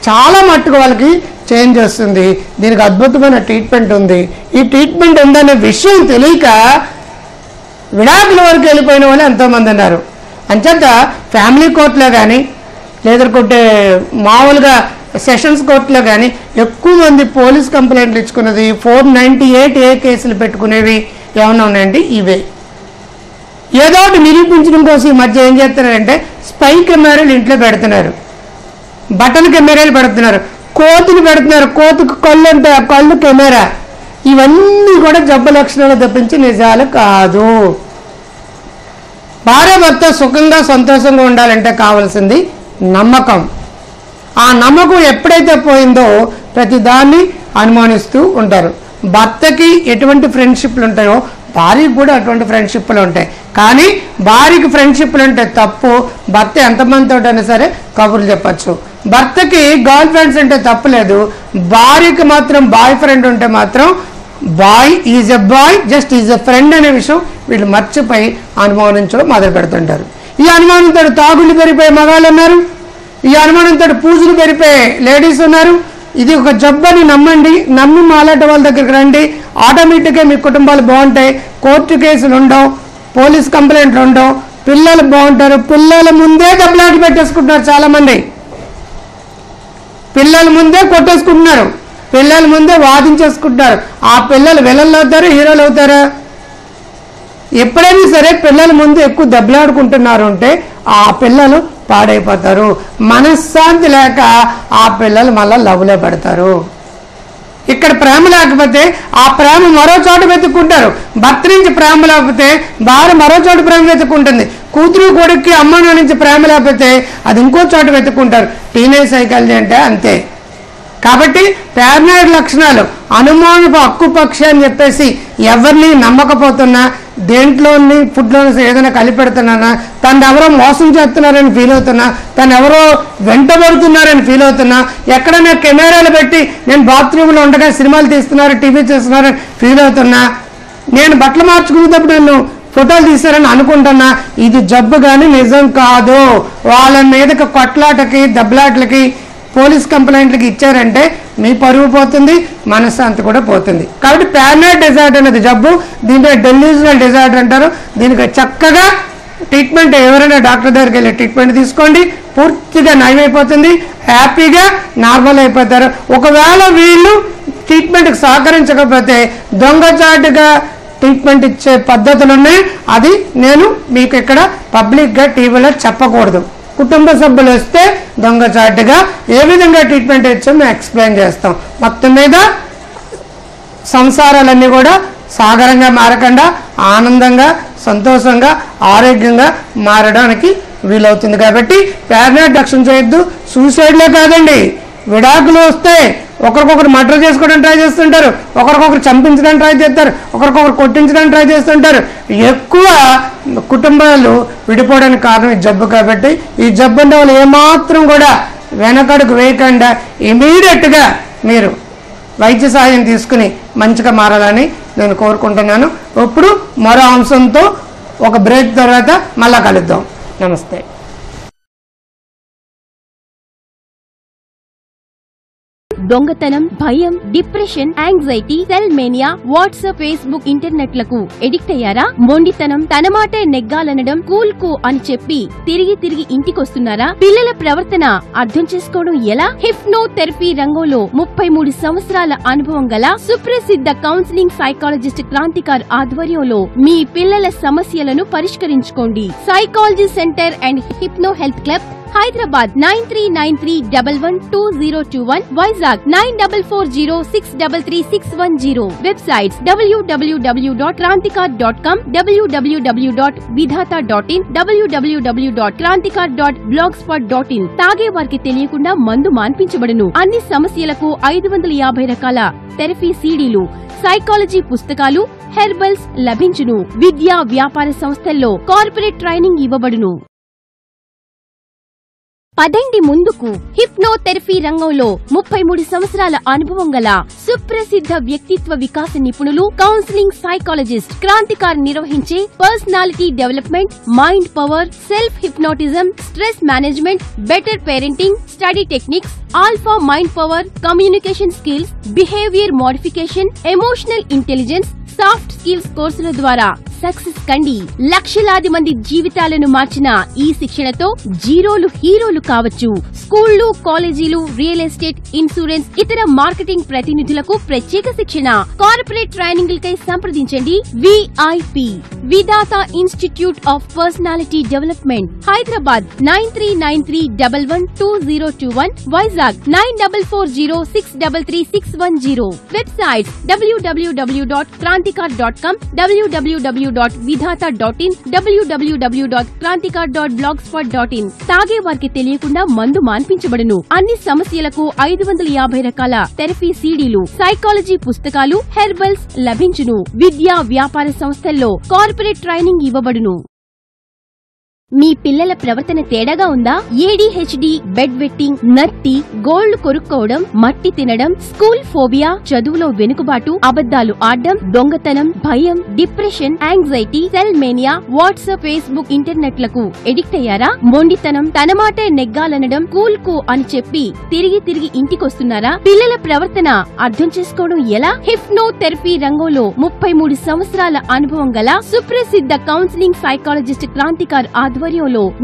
చాలా మట్టుకు వాళ్ళకి చేంజ్ వస్తుంది. దీనికి అద్భుతమైన ట్రీట్మెంట్ ఉంది. ఈ ట్రీట్మెంట్ ఉందనే విషయం తెలియక విడాకుల వరకు వెళ్ళిపోయిన వాళ్ళు ఎంతోమంది ఉన్నారు. అంచేత ఫ్యామిలీ కోర్టులో కానీ లేదంటే మామూలుగా సెషన్స్ కోర్టులో కానీ ఎక్కువ మంది పోలీస్ కంప్లైంట్లు ఇచ్చుకున్నది 498A కేసులు పెట్టుకునేవి ఏమన్నా ఉన్నాయండి ఇవే. ఏదో ఒకటి నిరూపించడం కోసం ఈ మధ్య ఏం చేస్తున్నారంటే స్పై కెమెరాలు ఇంట్లో పెడుతున్నారు, బటన్ కెమెరాలు పెడుతున్నారు, కోతులు పెడుతున్నారు, కోతుకు కళ్ళు ఉంటాయి, ఆ కళ్ళు కెమెరా. ఇవన్నీ కూడా జబ్బు లక్షణాలు తప్పించి నిజాలు కాదు. భార్య భర్త సుఖంగా సంతోషంగా ఉండాలంటే కావాల్సింది నమ్మకం. ఆ నమ్మకం ఎప్పుడైతే పోయిందో ప్రతిదాన్ని అనుమానిస్తూ ఉంటారు. భర్తకి ఎటువంటి ఫ్రెండ్షిప్లు ఉంటాయో భార్యకి కూడా అటువంటి ఫ్రెండ్షిప్లు ఉంటాయి. కానీ భార్యకి ఫ్రెండ్షిప్లు అంటే తప్పు, భర్త ఎంతమందితో అయినా సరే కబుర్లు చెప్పచ్చు. భర్తకి గర్ల్ ఫ్రెండ్స్ అంటే తప్పులేదు, భార్యకి మాత్రం బాయ్ ఫ్రెండ్ ఉంటే మాత్రం boy is a boy, just is a friend అనే విషయం వీళ్ళు మర్చిపోయి అనుమానించడం మొదలు పెడుతుంటారు. ఈ అనుమానంతో తాగుళ్ళు పెరిగిపోయే మగాళ్ళు ఉన్నారు, ఈ అనుమానంతో పూజలు పెరిగిపోయే లేడీస్ ఉన్నారు. ఇది ఒక జబ్బని నమ్మండి, నమ్మి మాలాట వాళ్ళ దగ్గరికి రండి, ఆటోమేటిక్గా మీ కుటుంబాలు బాగుంటాయి. కోర్టు కేసులు ఉండవు, పోలీస్ కంప్లైంట్లు ఉండవు, పిల్లలు బాగుంటారు. పిల్లల ముందే దెబ్బలాట పెట్టేసుకుంటున్నారు చాలామంది, పిల్లల ముందే కొట్టేసుకుంటున్నారు, పిల్లల ముందే వాదించేసుకుంటున్నారు. ఆ పిల్లలు విలన్లు అవుతారు, హీరోలు అవుతారా? ఎప్పుడైనా సరే పిల్లల ముందు ఎక్కువ దెబ్బలాడుకుంటున్నారు అంటే ఆ పిల్లలు పాడైపోతారు. మనశ్శాంతి లేక ఆ పిల్లలు మళ్ళీ లవ్లో పెడతారు. ఇక్కడ ప్రేమ లేకపోతే ఆ ప్రేమ మరో చోట వెతుక్కుంటారు. భర్త నుంచి ప్రేమ లేకపోతే భార్య మరో చోట ప్రేమ వెతుక్కుంటుంది. కూతురు కొడుక్కి అమ్మ నుంచి ప్రేమ లేకపోతే అది ఇంకో చోట వెతుక్కుంటారు. టీనేజ్ సైకాలజీ అంటే అంతే. కాబట్టి పేర్నాయిడ్ లక్షణాలు అనుమానపు హక్కుపక్షి అని చెప్పేసి ఎవరిని నమ్మకపోతున్నా, దేంట్లోని ఫుడ్లో ఏదైనా కలిపెడుతున్నానా, తను ఎవరో మోసం చేస్తున్నారని ఫీల్ అవుతున్నా, తను ఎవరో వెంటబడుతున్నారని ఫీల్ అవుతున్నా, ఎక్కడైనా కెమెరాలు పెట్టి నేను బాత్రూంలో ఉండగా సినిమాలు తీస్తున్నారు, టీవీ చేస్తున్నారని ఫీల్ అవుతున్నా, నేను బట్టలు మార్చుకునేటప్పుడు నన్ను ఫోటోలు తీశారని అనుకుంటున్నా, ఇది జబ్బు కానీ నిజం కాదు. వాళ్ళ మీదకి కొట్లాటకి దెబ్బలాటలకి పోలీస్ కంప్లైంట్లకి ఇచ్చారంటే మీ పరువు పోతుంది, మనశ్శాంతి కూడా పోతుంది. కాబట్టి పారనాయిడ్ డిజార్డర్ అనేది జబ్బు, దీంట్లో డెల్యూజనల్ డిజార్డర్ అంటారు. దీనికి చక్కగా ట్రీట్మెంట్, ఎవరైనా డాక్టర్ దగ్గరికి వెళ్ళి ట్రీట్మెంట్ తీసుకోండి, పూర్తిగా నయమైపోతుంది, హ్యాపీగా నార్మల్ అయిపోతారు. ఒకవేళ వీళ్ళు ట్రీట్మెంట్కి సహకరించకపోతే దొంగచాటుగా ట్రీట్మెంట్ ఇచ్చే పద్ధతులు ఉన్నాయి. అది నేను మీకు ఇక్కడ పబ్లిక్గా టీవీలో చెప్పకూడదు. కుటుంబ సభ్యులు వస్తే దొంగచాటుగా ఏ విధంగా ట్రీట్మెంట్ ఇచ్చో మేము ఎక్స్ప్లెయిన్ చేస్తాం. మొత్తం మీద సంసారాలన్నీ కూడా సాగరంగా మారకుండా ఆనందంగా సంతోషంగా ఆరోగ్యంగా మారడానికి వీలవుతుంది. కాబట్టి పారనాయిడ్ రక్షణ చేయొద్దు. సూసైడ్లే కాదండి, విడాకులు వస్తే ఒకరికొకరు మర్డర్ చేసుకోవడానికి ట్రై చేస్తుంటారు, ఒకరికొకరు చంపించడానికి ట్రై చేస్తారు, ఒకరికొకరు కొట్టించడానికి ట్రై చేస్తుంటారు. ఎక్కువ కుటుంబాలు విడిపోవడానికి కారణం ఈ జబ్బు. కాబట్టి ఈ జబ్బు ఉన్న వాళ్ళు ఏమాత్రం కూడా వెనకడుగు వేయకుండా ఇమీడియట్గా మీరు వైద్య సహాయం తీసుకుని మంచిగా మారాలని నేను కోరుకుంటున్నాను. ఇప్పుడు మరో అంశంతో ఒక బ్రేక్ తర్వాత మళ్ళా కలుద్దాం. నమస్తే. దొంగతనం, భయం, depression, anxiety, cell mania, WhatsApp, Facebook, ఇంటర్నెట్లకు ఎడిక్ట్ అయ్యారా? మొండితనం, తన మాటే నెగ్గాలనడం, కూల్ కు అని చెప్పి తిరిగి ఇంటికొస్తున్నారా? పిల్లల ప్రవర్తన అర్థం చేసుకోవడం ఎలా? హిప్నోథెరపీ రంగంలో 33 సంవత్సరాల అనుభవం గల సుప్రసిద్ధ కౌన్సిలింగ్ సైకాలజిస్ట్ క్రాంతికార్ ఆధ్వర్యంలో మీ పిల్లల సమస్యలను పరిష్కరించుకోండి. Psychology centre and hypno health club, Hyderabad 9393112021, Vizag 9440633610. Websites www.krantikar.com, www.vidhata.in, www.krantikar.blogspot.in. తాగే వారికి తెలియకుండా మందు మాన్పించబడును. అన్ని సమస్యలకు 550 రకాల థెరపీ సీడీలు, సైకాలజీ పుస్తకాలు, హెర్బల్స్ లభించును. విద్యా వ్యాపార సంస్థల్లో కార్పొరేట్ ట్రైనింగ్ ఇవ్వబడును. పదండి ముందుకు. హిప్నోథెరపీ రంగంలో 33 సంవత్సరాల అనుభవం గల సుప్రసిద్ధ వ్యక్తిత్వ వికాస నిపుణులు, కౌన్సిలింగ్ సైకాలజిస్ట్ క్రాంతికార్ నిర్వహించే personality development, mind power, self hypnotism, stress management, better parenting, study techniques, alpha mind power, communication skills, behaviour modification, emotional intelligence, soft skills కోర్సుల ద్వారా సక్సెస్ కండి. లక్షలాది మంది జీవితాలను మార్చిన ఈ శిక్షణతో జీరోలు హీరోలు కావచ్చు. స్కూళ్లు, కాలేజీలు, రియల్ ఎస్టేట్, ఇన్సూరెన్స్, ఇతర మార్కెటింగ్ ప్రతినిధులకు ప్రత్యేక శిక్షణ. కార్పొరేట్ ట్రైనింగ్లకై సంప్రదించండి. VIP Vidhatha institute of personality development, Hyderabad 9393112021, Vizag 9440633610. Websites www.krantikar.com, www.vidhata.in, www.krantikar.blogspot.in. తాగే వారికి తెలియకుండా మందు మాన్పించబడును. అన్ని సమస్యలకు 550 రకాల థెరపీ సీడీలు, సైకాలజీ పుస్తకాలు, హెర్బల్స్ లభించును. విద్యా వ్యాపార సంస్థల్లో కార్పొరేట్ ట్రైనింగ్ ఇవ్వబడును. మీ పిల్లల ప్రవర్తన తేడాగా ఉందా? ఏడీహెచ్డీ, బెడ్ వెట్టింగ్, నత్తి, గోళ్లు కొరుక్కోవడం, మట్టి తినడం, స్కూల్ ఫోబియా, చదువులో వెనుకబాటు, అబద్దాలు ఆడడం, దొంగతనం, భయం, depression, anxiety, cell mania, WhatsApp, Facebook, ఇంటర్నెట్లకు ఎడిక్ట్ అయ్యారా? మొండితనం, తన మాటే నెగ్గాలనడం, కూల్ కు అని చెప్పి తిరిగి ఇంటికొస్తున్నారా? పిల్లల ప్రవర్తన అర్థం చేసుకోవడం ఎలా? హిప్నోథెరపీ రంగంలో 33 సంవత్సరాల అనుభవం గల సుప్రసిద్ధ కౌన్సిలింగ్ సైకాలజిస్ట్ క్రాంతికార్ ఆధ్వర్యంలో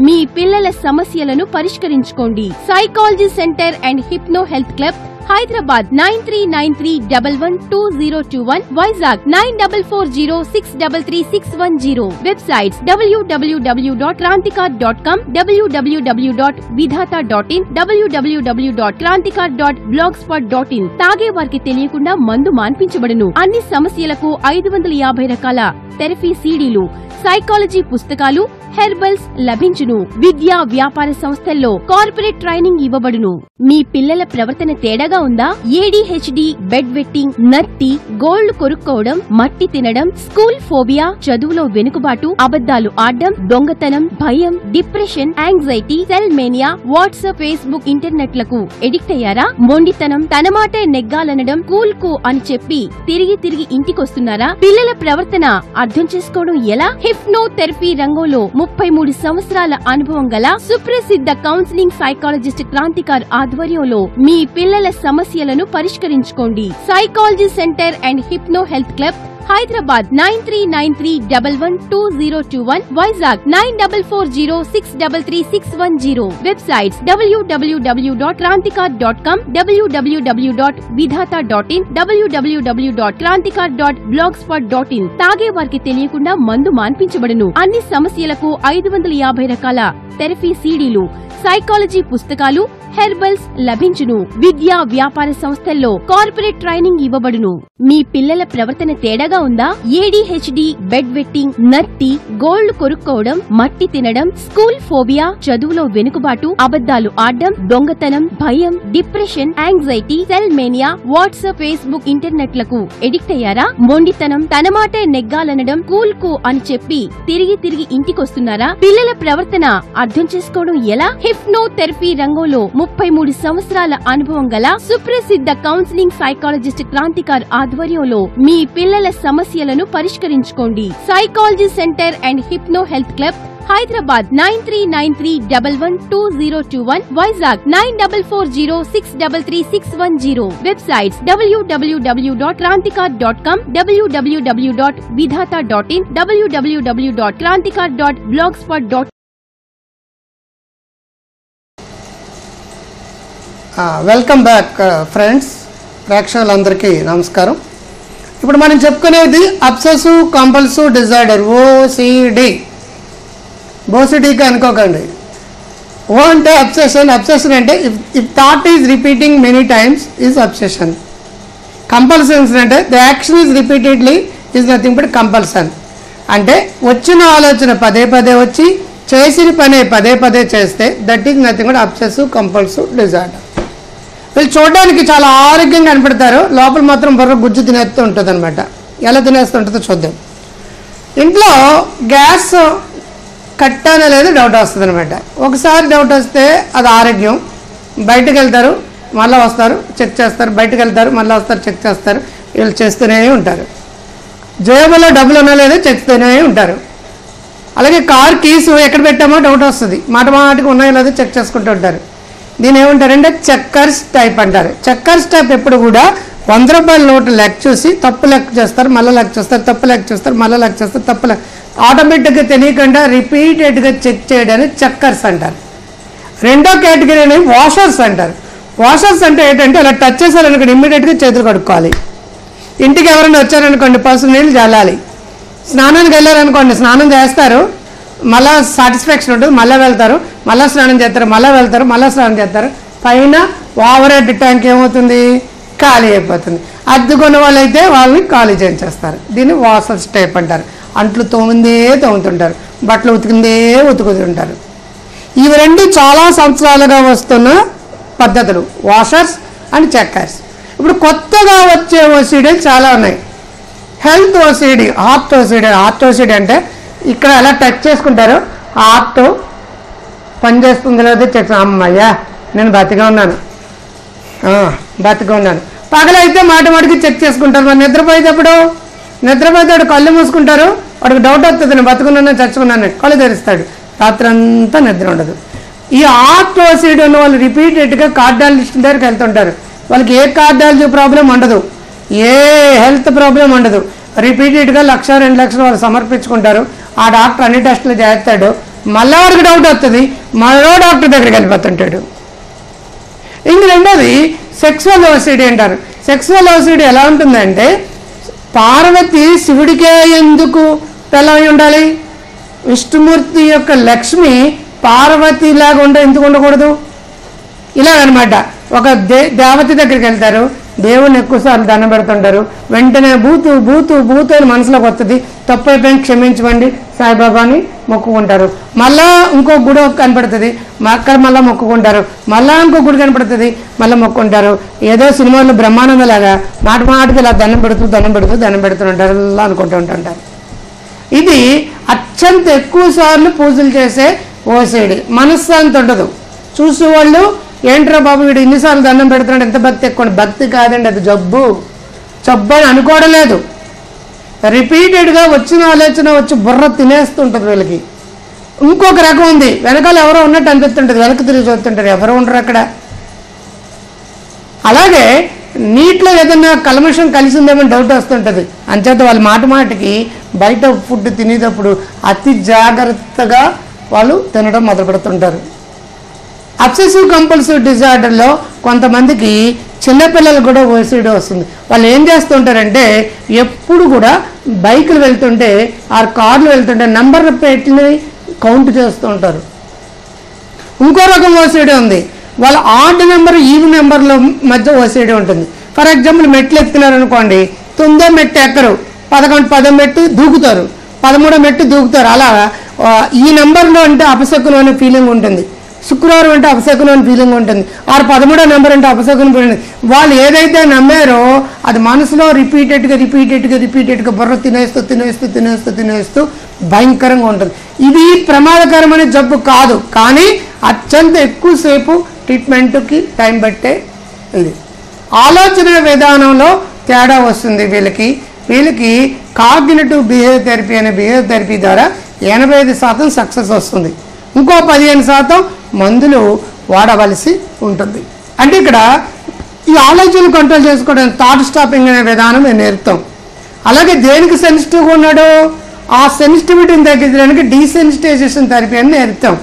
మీ పిల్లల సమస్యలను పరిష్కరించుకోండి. Psychology centre and hypno health club, Hyderabad 9393112021, Vizag 9440633610. Websites www.krantikar.com, www.vidhata.in, www.krantikar.blogspot.in. తాగే వారికి తెలియకుండా మందు మాన్పించబడును. అన్ని సమస్యలకు 550 రకాల థెరపీ సీడీలు, సైకాలజీ పుస్తకాలు, హెర్బల్స్ లభించును. విద్యా వ్యాపార సంస్థల్లో కార్పొరేట్ ట్రైనింగ్ ఇవ్వబడును. మీ పిల్లల ప్రవర్తన తేడాగా తేడాగా ఉందా? ADHD, బెడ్ వెట్టింగ్, నత్తి, గోళ్లు కొరుక్కోవడం, మట్టి తినడం, స్కూల్ ఫోబియా, చదువులో వెనుకబాటు, అబద్ధాలు ఆడడం, దొంగతనం, భయం, depression, anxiety, cell mania, WhatsApp, Facebook, ఇంటర్నెట్లకు ఎడిక్ట్ అయ్యారా? మొండితనం, తన మాటే నెగ్గాలనడం, కూల్ కు అని చెప్పి తిరిగి ఇంటికొస్తున్నారా? పిల్లల ప్రవర్తన అర్థం చేసుకోవడం ఎలా? హిప్నోథెరపీ రంగంలో 33 సంవత్సరాల అనుభవం గల సుప్రసిద్ధ కౌన్సిలింగ్ సైకాలజిస్ట్ క్రాంతికార్ ఆధ్వర్యంలో మీ పిల్లల సమస్యలను పరిష్కరించుకోండి. Psychology centre and hypno health club, Hyderabad 9393112021, Vizag 9440633610. Websites www.krantikar.com, www.vidhata.in, www.krantikar.blogspot.in. తాగే వారికి తెలియకుండా మందు మాన్పించబడును. అన్ని సమస్యలకు 550 రకాల థెరపీ సీడీలు, సైకాలజీ పుస్తకాలు, హెర్బల్స్ లభించును. విద్యా వ్యాపార సంస్థల్లో కార్పొరేట్ ట్రైనింగ్ ఇవ్వబడును. మీ పిల్లల ప్రవర్తన తేడాగా ఉందా? ADHD, బెడ్ వెట్టింగ్, నత్తి, గోళ్లు కొరుక్కోవడం, మట్టి తినడం, స్కూల్ ఫోబియా, చదువులో వెనుకబాటు, అబద్ధాలు ఆడడం, దొంగతనం, భయం, depression, anxiety, cell mania, WhatsApp, Facebook, ఇంటర్నెట్లకు ఎడిక్ట్ అయ్యారా? మొండితనం, తన మాటే నెగ్గాలనడం, కూల్ కు అని చెప్పి తిరిగి ఇంటికొస్తున్నారా? పిల్లల ప్రవర్తన అర్థం చేసుకోవడం ఎలా? హిప్నోథెరపీ రంగంలో 33 సంవత్సరాల అనుభవం గల సుప్రసిద్ధ కౌన్సిలింగ్ సైకాలజిస్ట్ క్రాంతికార్ ఆధ్వర్యంలో మీ పిల్లల సమస్యలను పరిష్కరించుకోండి. Psychology centre and hypno health club, Hyderabad 9393112021, Vizag 9440633610. Websites www.krantikar.com, www.vidhata.in, www.krantikar.blogspot.in. Welcome back friends, ప్రేక్షకులందరికీ నమస్కారం. ఇప్పుడు మనం చెప్పుకునేది అబ్సెసివ్ కంపల్సివ్ డిజార్డర్, ఓసిడీకి అనుకోకండి. ఓ అంటే అబ్సెషన్, అబ్సెషన్ అంటే if thought is repeating many times is obsession. Compulsions అంటే the action is repeatedly is nothing but compulsion. అంటే వచ్చిన ఆలోచన పదే పదే వచ్చి చేసిన పనే పదే పదే చేస్తే that is nothing but obsessive compulsive disorder. వీళ్ళు చూడడానికి చాలా ఆరోగ్యంగా కనపడతారు, లోపల మాత్రం బుర్ర గుజ్జు తినేస్తూ ఉంటుంది అనమాట. ఎలా తినేస్తూ ఉంటుందో చూద్దాం. ఇంట్లో గ్యాస్ కట్టానో లేదో డౌట్ వస్తుంది అనమాట. ఒకసారి డౌట్ వస్తే అది ఆరోగ్యం. బయటకు వెళ్తారు, మళ్ళీ వస్తారు, చెక్ చేస్తారు, బయటకు వెళ్తారు, మళ్ళీ వస్తారు, చెక్ చేస్తారు. వీళ్ళు చేస్తూనే ఉంటారు. జేబులో డబ్బులు ఉన్నా లేదో చెక్తూనే ఉంటారు. అలాగే కార్ కీస్ ఎక్కడ పెట్టామో డౌట్ వస్తుంది, మాటికి ఉన్నాయో లేదో చెక్ చేసుకుంటూ ఉంటారు. దీని ఏమంటారంటే చెక్కర్స్ టైప్ అంటారు. చెక్కర్స్ టైప్ ఎప్పుడు కూడా 100 రూపాయల నోటు లెక్క చూసి తప్పు లెక్క చేస్తారు, మళ్ళీ లెక్క చేస్తారు, తప్పు లెక్క చేస్తారు, మళ్ళీ లెక్క చేస్తారు, తప్పు లెక్క ఆటోమేటిక్గా తెలియకుండా రిపీటెడ్గా చెక్ చేయడాన్ని చెక్కర్స్ అంటారు. రెండో కేటగిరీని వాషర్స్ అంటారు. వాషర్స్ అంటే ఏంటంటే అలా టచ్ చేశారనుకోండి ఇమ్మీడియట్గా చేతులు కడుక్కోవాలి. ఇంటికి ఎవరైనా వచ్చారనుకోండి పసుపు నీళ్ళు చల్లాలి. స్నానానికి వెళ్ళారనుకోండి స్నానం చేస్తారు, మళ్ళీ సాటిస్ఫాక్షన్ ఉంటుంది, మళ్ళీ వెళ్తారు, మళ్ళీ స్నానం చేస్తారు, మళ్ళీ వెళ్తారు, మళ్ళీ స్నానం చేస్తారు. పైన ఓవర్ హెడ్ ట్యాంక్ ఏమవుతుంది, ఖాళీ అయిపోతుంది. అద్దుకున్న వాళ్ళు అయితే వాళ్ళని ఖాళీ చేయించేస్తారు. దీన్ని వాషర్స్ టైప్ అంటారు. అంట్లు తోముతుంటారు, బట్టలు ఉతుకుతుంటారు. ఇవి రెండు చాలా సంవత్సరాలుగా వస్తున్న పద్ధతులు, వాషర్స్ అండ్ చెక్కర్స్. ఇప్పుడు కొత్తగా వచ్చే ఓసిడీలు చాలా ఉన్నాయి. హెల్త్ ఓసిడీ, హార్ట్ ఓసిడీ అంటే ఇక్కడ ఎలా టచ్ చేసుకుంటారు, హార్ట్ పనిచేస్తుందో లేదో చెక్. అమ్మయ్యా నేను బతిగా ఉన్నాను. పగలైతే మాటికి చెక్ చేసుకుంటారు. మరి నిద్రపోతే కళ్ళు మూసుకుంటారు, వాడికి డౌట్ వస్తుంది నేను బతుకున్నాను చచ్చుకున్నాను, కళ్ళు తెరుస్తాడు, రాత్రి అంతా నిద్ర ఉండదు. ఈ హార్ట్ ఓసిడీ ఉన్న వాళ్ళు రిపీటెడ్గా కార్డియాలజిస్ట్ దగ్గరికి వెళ్తుంటారు. వాళ్ళకి ఏ కార్డియాలజీ ప్రాబ్లం ఉండదు, ఏ హెల్త్ ప్రాబ్లం ఉండదు. రిపీటెడ్గా 1,00,000 2 లక్షలు వాళ్ళు సమర్పించుకుంటారు. ఆ డాక్టర్ అన్ని టెస్టులు చేస్తాడు, మళ్ళీ వాడికి డౌట్ వస్తుంది, మరో డాక్టర్ దగ్గరికి వెళ్ళిపోతుంటాడు. ఇంక రెండోది సెక్సువల్ ఓసిడీ అంటారు. సెక్సువల్ ఓసిడీ ఎలా ఉంటుందంటే పార్వతి శివుడికే ఎందుకు పిల్లవై ఉండాలి, విష్ణుమూర్తి యొక్క లక్ష్మి పార్వతిలాగా ఎందుకు ఉండకూడదు, ఇలాగనమాట. ఒక దేవత దగ్గరికి వెళ్తారు, దేవుని ఎక్కువసార్లు దండం పెడుతుంటారు, వెంటనే బూతు అని మనసులోకి వస్తుంది, తప్పు అయిపోయింది క్షమించమండి సాయిబాబాని మొక్కుకుంటారు. మళ్ళా ఇంకో గుడి కనపడుతుంది, అక్కడ మళ్ళీ మొక్కుకుంటారు. మళ్ళా ఇంకో గుడి కనపడుతుంది, మళ్ళీ మొక్కుంటారు. ఏదో సినిమాల్లో బ్రహ్మానంద లాగా మాటికి ఇలా దండం పెడుతుంటారు, ఇలా అనుకుంటూ ఉంటుంటారు. ఇది అత్యంత ఎక్కువ సార్లు పూజలు చేసే ఓసిడి. మనశ్శాంతి ఉండదు. చూసేవాళ్ళు ఏంట్రా బాబు వీడు ఇన్నిసార్లు దండం పెడుతున్నాడు, ఎంత భక్తి ఎక్కువ. భక్తి కాదండి, అది జబ్బు అని అనుకోవడం లేదు. రిపీటెడ్గా వచ్చిన ఆలోచన వచ్చి బుర్ర తినేస్తుంటుంది వీళ్ళకి. ఇంకొక రకం ఉంది, వెనకాల ఎవరో ఉన్నట్టు అనిపిస్తుంటుంది, వెనక్కి తిరిగి చూస్తుంటారు, ఎవరో ఉండరు అక్కడ. అలాగే నీటిలో ఏదన్నా కల్మషం కలిసిందేమో డౌట్ వస్తుంటుంది. అంచేత వాళ్ళు మాటికి బయట ఫుడ్ తినేటప్పుడు అతి జాగ్రత్తగా వాళ్ళు తినడం మొదలు పెడుతుంటారు. అబ్సెసివ్ కంపల్సివ్ డిజార్డర్లో కొంతమందికి చిన్నపిల్లలు కూడా ఓసిడి వస్తుంది. వాళ్ళు ఏం చేస్తుంటారంటే ఎప్పుడు కూడా బైకులు వెళ్తుంటే కార్లు వెళ్తుంటే నంబర్ ప్లేట్ని కౌంట్ చేస్తూ ఉంటారు. ఇంకో రకం ఓసిడి ఉంది, వాళ్ళ ఆడ్ నెంబర్ ఈవెన్ నెంబర్ల మధ్య ఓసిడి ఉంటుంది. ఫర్ ఎగ్జాంపుల్ మెట్లు ఎత్తున్నారు అనుకోండి, 9వ మెట్టు ఎక్కరు, 10వ మెట్టు దూకుతారు, 13వ మెట్టు దూకుతారు. అలా ఈ నెంబర్లో అంటే అపశకునం అనే ఫీలింగ్ ఉంటుంది, శుక్రవారం అంటే అపశకునం అనే ఫీలింగ్ ఉంటుంది, 13వ నెంబర్ అంటే అపశకునం ఫీలింగ్. వాళ్ళు ఏదైతే నమ్మారో అది మనసులో రిపీటెడ్గా బుర్ర తినేస్తూ భయంకరంగా ఉంటుంది. ఇది ప్రమాదకరమైన జబ్బు కాదు, కానీ అత్యంత ఎక్కువసేపు ట్రీట్మెంట్కి టైం పట్టే ఇది. ఆలోచన విధానంలో తేడా వస్తుంది వీళ్ళకి కాగ్నిటివ్ బిహేవియర్ థెరపీ అనే బిహేవియర్ థెరపీ ద్వారా 85% సక్సెస్ వస్తుంది. ఇంకో 15% మందులు వాడవలసి ఉంటుంది. అంటే ఇక్కడ ఈ ఆలోచనలు కంట్రోల్ చేసుకోవడానికి థాట్ స్టాపింగ్ అనే విధానం మేము నేర్పుతాం. అలాగే దేనికి సెన్సిటివ్గా ఉన్నాడో ఆ సెన్సిటివిటీని తగ్గించడానికి డీసెన్సిటైజేషన్ థెరపీ అని నేర్పుతాం.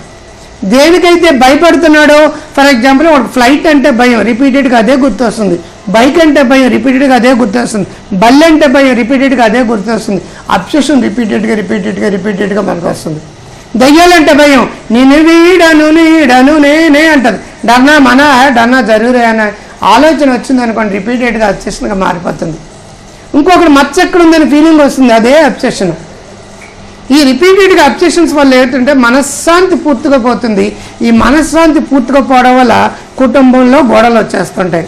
దేనికైతే భయపడుతున్నాడో, ఫర్ ఎగ్జాంపుల్ ఒక ఫ్లైట్ అంటే భయం రిపీటెడ్గా అదే గుర్తొస్తుంది, బైక్ అంటే భయం రిపీటెడ్గా అదే గుర్తొస్తుంది, బల్లి అంటే భయం రిపీటెడ్గా అదే గుర్తొస్తుంది, అబ్సెషన్ రిపీటెడ్గా మనకు వస్తుంది. దయ్యాలంటే భయం నేను వీడను నేనే అంటది, డర్నా జరూరే అనే ఆలోచన వచ్చింది అనుకోండి, రిపీటెడ్గా అబ్సెషన్గా మారిపోతుంది. ఇంకొకటి మచ్చ ఎక్కడ ఉందని ఫీలింగ్ వస్తుంది, అదే అబ్సెషన్. ఈ రిపీటెడ్గా అబ్సెషన్స్ వల్ల ఏంటంటే మనశ్శాంతి పూర్తిగా పోతుంది. ఈ మనశ్శాంతి పూర్తిగా పోవడం వల్ల కుటుంబంలో గొడవలు వచ్చేస్తుంటాయి.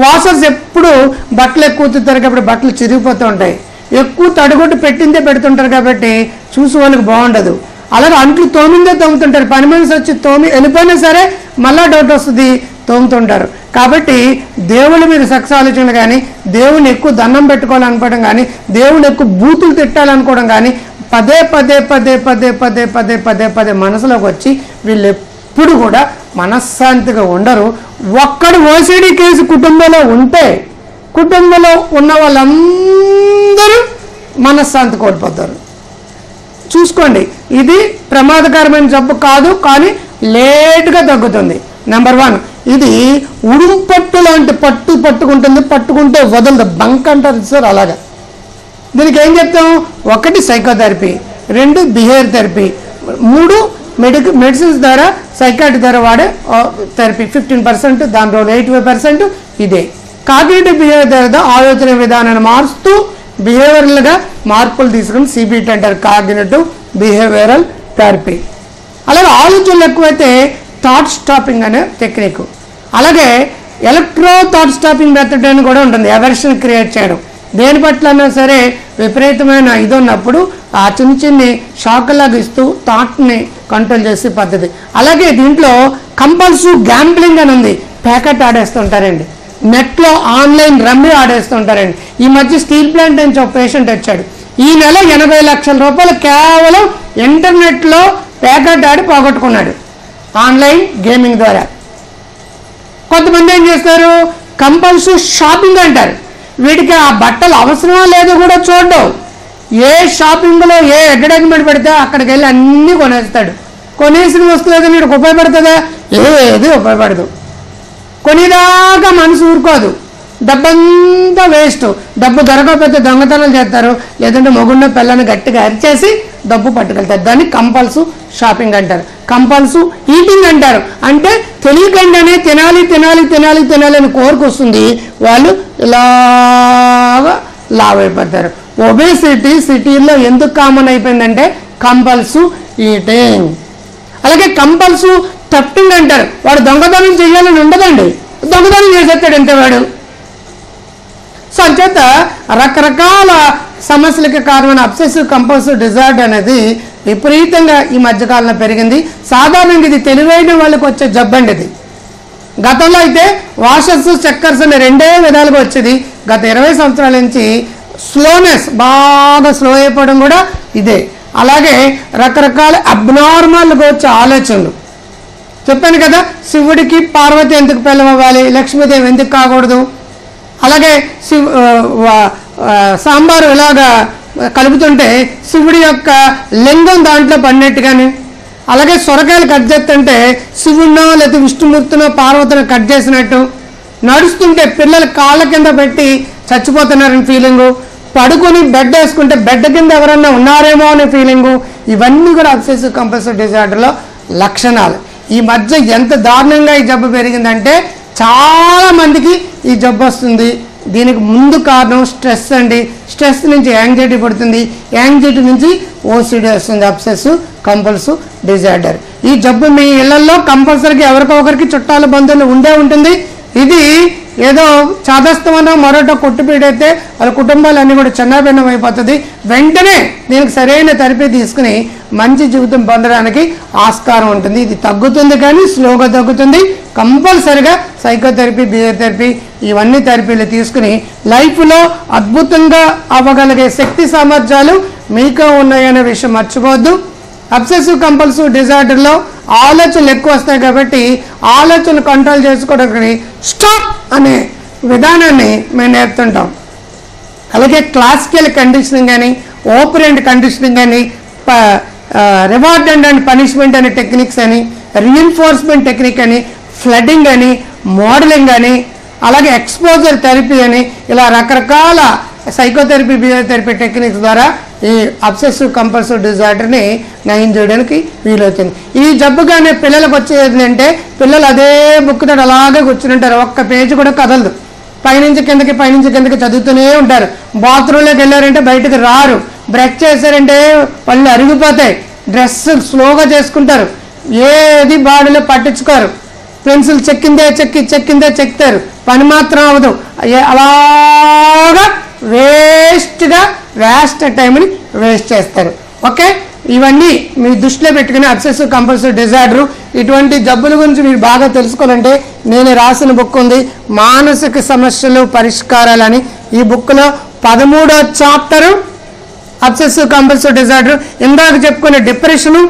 వాషర్స్ ఎప్పుడు బట్టలు ఎక్కువ ఉతుకుతారు కాబట్టి బట్టలు చిరిగిపోతూ ఉంటాయి. ఎక్కువ తడిగొట్టు పెట్టిందే పెడుతుంటారు కాబట్టి చూసి వాళ్ళకి బాగుండదు. అలాగే అంట్లు తోమిందే తోముతుంటారు, పని మనిషి వచ్చి వెళ్ళిపోయినా సరే మళ్ళా డౌట్ వస్తుంది, తోముతుంటారు. కాబట్టి దేవుళ్ళ మీద సెక్స్ ఆలోచనలు కానీ, దేవుని ఎక్కువ దండం పెట్టుకోవాలనుకోవడం కానీ, దేవుని ఎక్కువ బూతులు తిట్టాలనుకోవడం కానీ పదే మనసులోకి వచ్చి వీళ్ళు ఎప్పుడు కూడా మనశ్శాంతిగా ఉండరు. ఒక్కడు ఓసిడి కేసు కుటుంబంలో ఉంటే కుటుంబంలో ఉన్న వాళ్ళందరూ మనశ్శాంతి కోల్పోతారు. చూసుకోండి, ఇది ప్రమాదకరమైన జబ్బు కాదు, కానీ లేట్గా తగ్గుతుంది. నెంబర్ 1, ఇది ఉడుంపట్టు లాంటి పట్టుకుంటుంది, పట్టుకుంటే వదలదు, బంక్ అంటారు సార్. అలాగా దీనికి ఏం చెప్తాం? 1 సైకోథెరపీ, 2 బిహేవియర్ థెరపీ, 3 మెడిసిన్స్ ద్వారా సైకాట్రీ ద్వారా వాడే థెరపీ 15%, దాంట్లో 85% ఇదే. కాగ్నిటివ్ బిహేవియర్ ద్వారా ఆలోచన విధానాన్ని మారుస్తూ బిహేవియరల్గా మార్పులు తీసుకుని సిబిటి అంటారు, కాగ్నిటివ్ బిహేవియరల్ థెరపీ. అలాగే ఆలోచనలు ఎక్కువైతే థాట్ స్టాపింగ్ అనే టెక్నిక్. అలాగే ఎలక్ట్రో థాట్ స్టాపింగ్ మెథడ్ అని కూడా ఉంటుంది, ఎవర్షన్ క్రియేట్ చేయడం. దేని పట్ల అయినా సరే విపరీతమైన ఇది ఉన్నప్పుడు ఆ చిన్ని షాక్లాగా ఇస్తూ థాట్ని కంట్రోల్ చేసే పద్ధతి. అలాగే దీంట్లో కంపల్సివ్ గ్యాంబ్లింగ్ అని ఉంది, ప్యాకెట్ ఆడేస్తుంటారండి, నెట్లో ఆన్లైన్ రమ్మీ ఆడేస్తుంటారండి. ఈ మధ్య స్టీల్ ప్లాంట్ నుంచి ఒక పేషెంట్ వచ్చాడు, ఈ నెల 80 లక్షల రూపాయలు కేవలం ఇంటర్నెట్లో ప్యాకెట్ ఆడి పోగొట్టుకున్నాడు ఆన్లైన్ గేమింగ్ ద్వారా. కొంతమంది ఏం చేస్తారు, కంపల్సివ్ షాపింగ్ అంటారు. వీడికి ఆ బట్టలు అవసరమా లేదో కూడా చూడడం, ఏ షాపింగ్లో ఏ అడ్వర్టైజ్మెంట్ పెడితే అక్కడికి వెళ్ళి అన్నీ కొనేస్తాడు. కొనేసిన వస్తువు ఏదైనా వీడికి ఉపయోగపడుతుందా? ఏది ఉపయోగపడదు. కొనేదాకా మనసు ఊరుకోదు, డబ్బంతా వేస్ట్. డబ్బు దొరకకపోతే దొంగతనాలు చేస్తారు, లేదంటే మొగున్న పిల్లని గట్టిగా అరిచేసి డబ్బు పట్టుకెళ్తారు. దాన్ని కంపల్సివ్ షాపింగ్ అంటారు, కంపల్సివ్ ఈటింగ్ అంటారు. అంటే తెలియకుండానే తినాలి అని కోరుకొస్తుంది, వాళ్ళు ఇలాగా లావ్ అయిపోతారు. ఒబేసిటీ సిటీలో ఎందుకు కామన్ అయిపోయిందంటే కంపల్సివ్ ఈటింగ్. అలాగే కంపల్సివ్ థెఫ్టింగ్ అంటారు. వాడు దొంగతనం చేయాలని ఉండదండి, దొంగతనం చేసేస్తాడు అంతే వాడు. సో అంచేత రకరకాల సమస్యలకి కారణమైన అబ్సెసివ్ కంపల్సివ్ డిజార్డర్ అనేది విపరీతంగా ఈ మధ్యకాలంలో పెరిగింది. సాధారణంగా ఇది తెలివైన వాళ్ళకి వచ్చే జబ్బండి. ఇది గతంలో అయితే వాషర్స్ చెక్కర్స్ అనే రెండే విధాలుగా వచ్చేది. గత 20 సంవత్సరాల నుంచి స్లోనెస్, బాగా స్లో అయిపోవడం కూడా ఇదే. అలాగే రకరకాల అబ్నార్మల్గా వచ్చే ఆలోచనలు. చెప్పాను కదా, శివుడికి పార్వతి ఎందుకు పెళ్ళమవ్వాలి, లక్ష్మీదేవి ఎందుకు కాకూడదు, అలాగే సాంబారు ఇలాగా కలుపుతుంటే శివుడి యొక్క లింగం దాంట్లో పడినట్టుగాని, అలాగే సొరకాయలు కట్ చేస్తుంటే శివుడినో లేకపోతే విష్ణుమూర్తినో పార్వతినో కట్ చేసినట్టు, నడుస్తుంటే పిల్లలు కాళ్ళ కింద పెట్టి చచ్చిపోతున్నారని ఫీలింగు, పడుకొని బెడ్ వేసుకుంటే బెడ్ కింద ఎవరన్నా ఉన్నారేమో అనే ఫీలింగు, ఇవన్నీ కూడా అబ్సెసివ్ కంపల్సివ్ డిజార్డర్లో లక్షణాలు. ఈ మధ్య ఎంత దారుణంగా ఈ జబ్బు పెరిగిందంటే చాలా మందికి ఈ జబ్బు వస్తుంది. దీనికి ముందు కారణం స్ట్రెస్ అండి. స్ట్రెస్ నుంచి యాంగ్జైటీ పడుతుంది, యాంగ్జైటీ నుంచి ఓసిడి వస్తుంది, అబ్సెసివ్ కంపల్సివ్ డిజార్డర్. ఈ జబ్బు మీ ఇళ్లలో కంపల్సరీగా ఎవరికో ఒకరికి చుట్టాల బంధువులు ఉండే ఉంటుంది. ఇది ఏదో చాదస్తమన్నా మరొక కొట్టుపీడైతే వాళ్ళ కుటుంబాలన్నీ కూడా చిన్నభిన్నం అయిపోతుంది. వెంటనే దీనికి సరైన థెరపీ తీసుకుని మంచి జీవితం పొందడానికి ఆస్కారం ఉంటుంది. ఇది తగ్గుతుంది కానీ స్లోగా తగ్గుతుంది. కంపల్సరిగా సైకోథెరపీ, బిహేవియర్ ఇవన్నీ థెరపీలు తీసుకుని లైఫ్లో అద్భుతంగా అవ్వగలిగే శక్తి సామర్థ్యాలు మీకు ఉన్నాయనే విషయం మర్చిపోవద్దు. అబ్సెసివ్ కంపల్సివ్ డిజార్డర్లో ఆలోచనలు ఎక్కువ వస్తాయి కాబట్టి ఆలోచనలు కంట్రోల్ చేసుకోవడానికి స్టాప్ అనే విధానాన్ని మేము నేర్పుతుంటాం. అలాగే క్లాసికల్ కండిషనింగ్ అని, ఓపరెంట్ కండిషనింగ్ అని, రివార్డ్ అండ్ పనిష్మెంట్ అనే టెక్నిక్స్ అని, రీఎన్ఫోర్స్మెంట్ టెక్నిక్ అని, ఫ్లడ్డింగ్ అని, మోడలింగ్ అని, అలాగే ఎక్స్పోజర్ థెరపీ అని, ఇలా రకరకాల సైకోథెరపీ, బిహేవియర్ థెరపీ టెక్నిక్స్ ద్వారా ఈ అబ్సెసివ్ కంపల్సివ్ డిజార్డర్ని నయం చేయడానికి వీలవుతుంది. ఈ జబ్బుగానే పిల్లలకు వచ్చేది అంటే పిల్లలు అదే బుక్ తోటి అలాగే కూర్చుని ఒక్క పేజీ కూడా కదలదు. పైనుంచి కిందకి చదువుతూనే ఉంటారు. బాత్రూంలోకి వెళ్ళారంటే బయటకు రారు. బ్రష్ చేశారంటే పళ్ళు అరిగిపోతాయి. డ్రెస్ స్లోగా చేసుకుంటారు. ఏది బాడీలో పట్టించుకోరు. పెన్సిల్ చెక్కిందే పని మాత్రం అవదు. అలాగా వేస్ట్ టైంని వేస్ట్ చేస్తారు. ఓకే, ఇవన్నీ మీ దృష్టిలో పెట్టుకుని అబ్సెసివ్ కంపల్సివ్ డిజార్డర్ ఇటువంటి జబ్బుల గురించి మీరు బాగా తెలుసుకోవాలంటే నేను రాసిన బుక్ ఉంది, మానసిక సమస్యలు పరిష్కారాలు అని. ఈ బుక్లో 13వ చాప్టరు అబ్సెసివ్ కంపల్సివ్ డిజార్డర్. ఇందాక చెప్పుకునే డిప్రెషను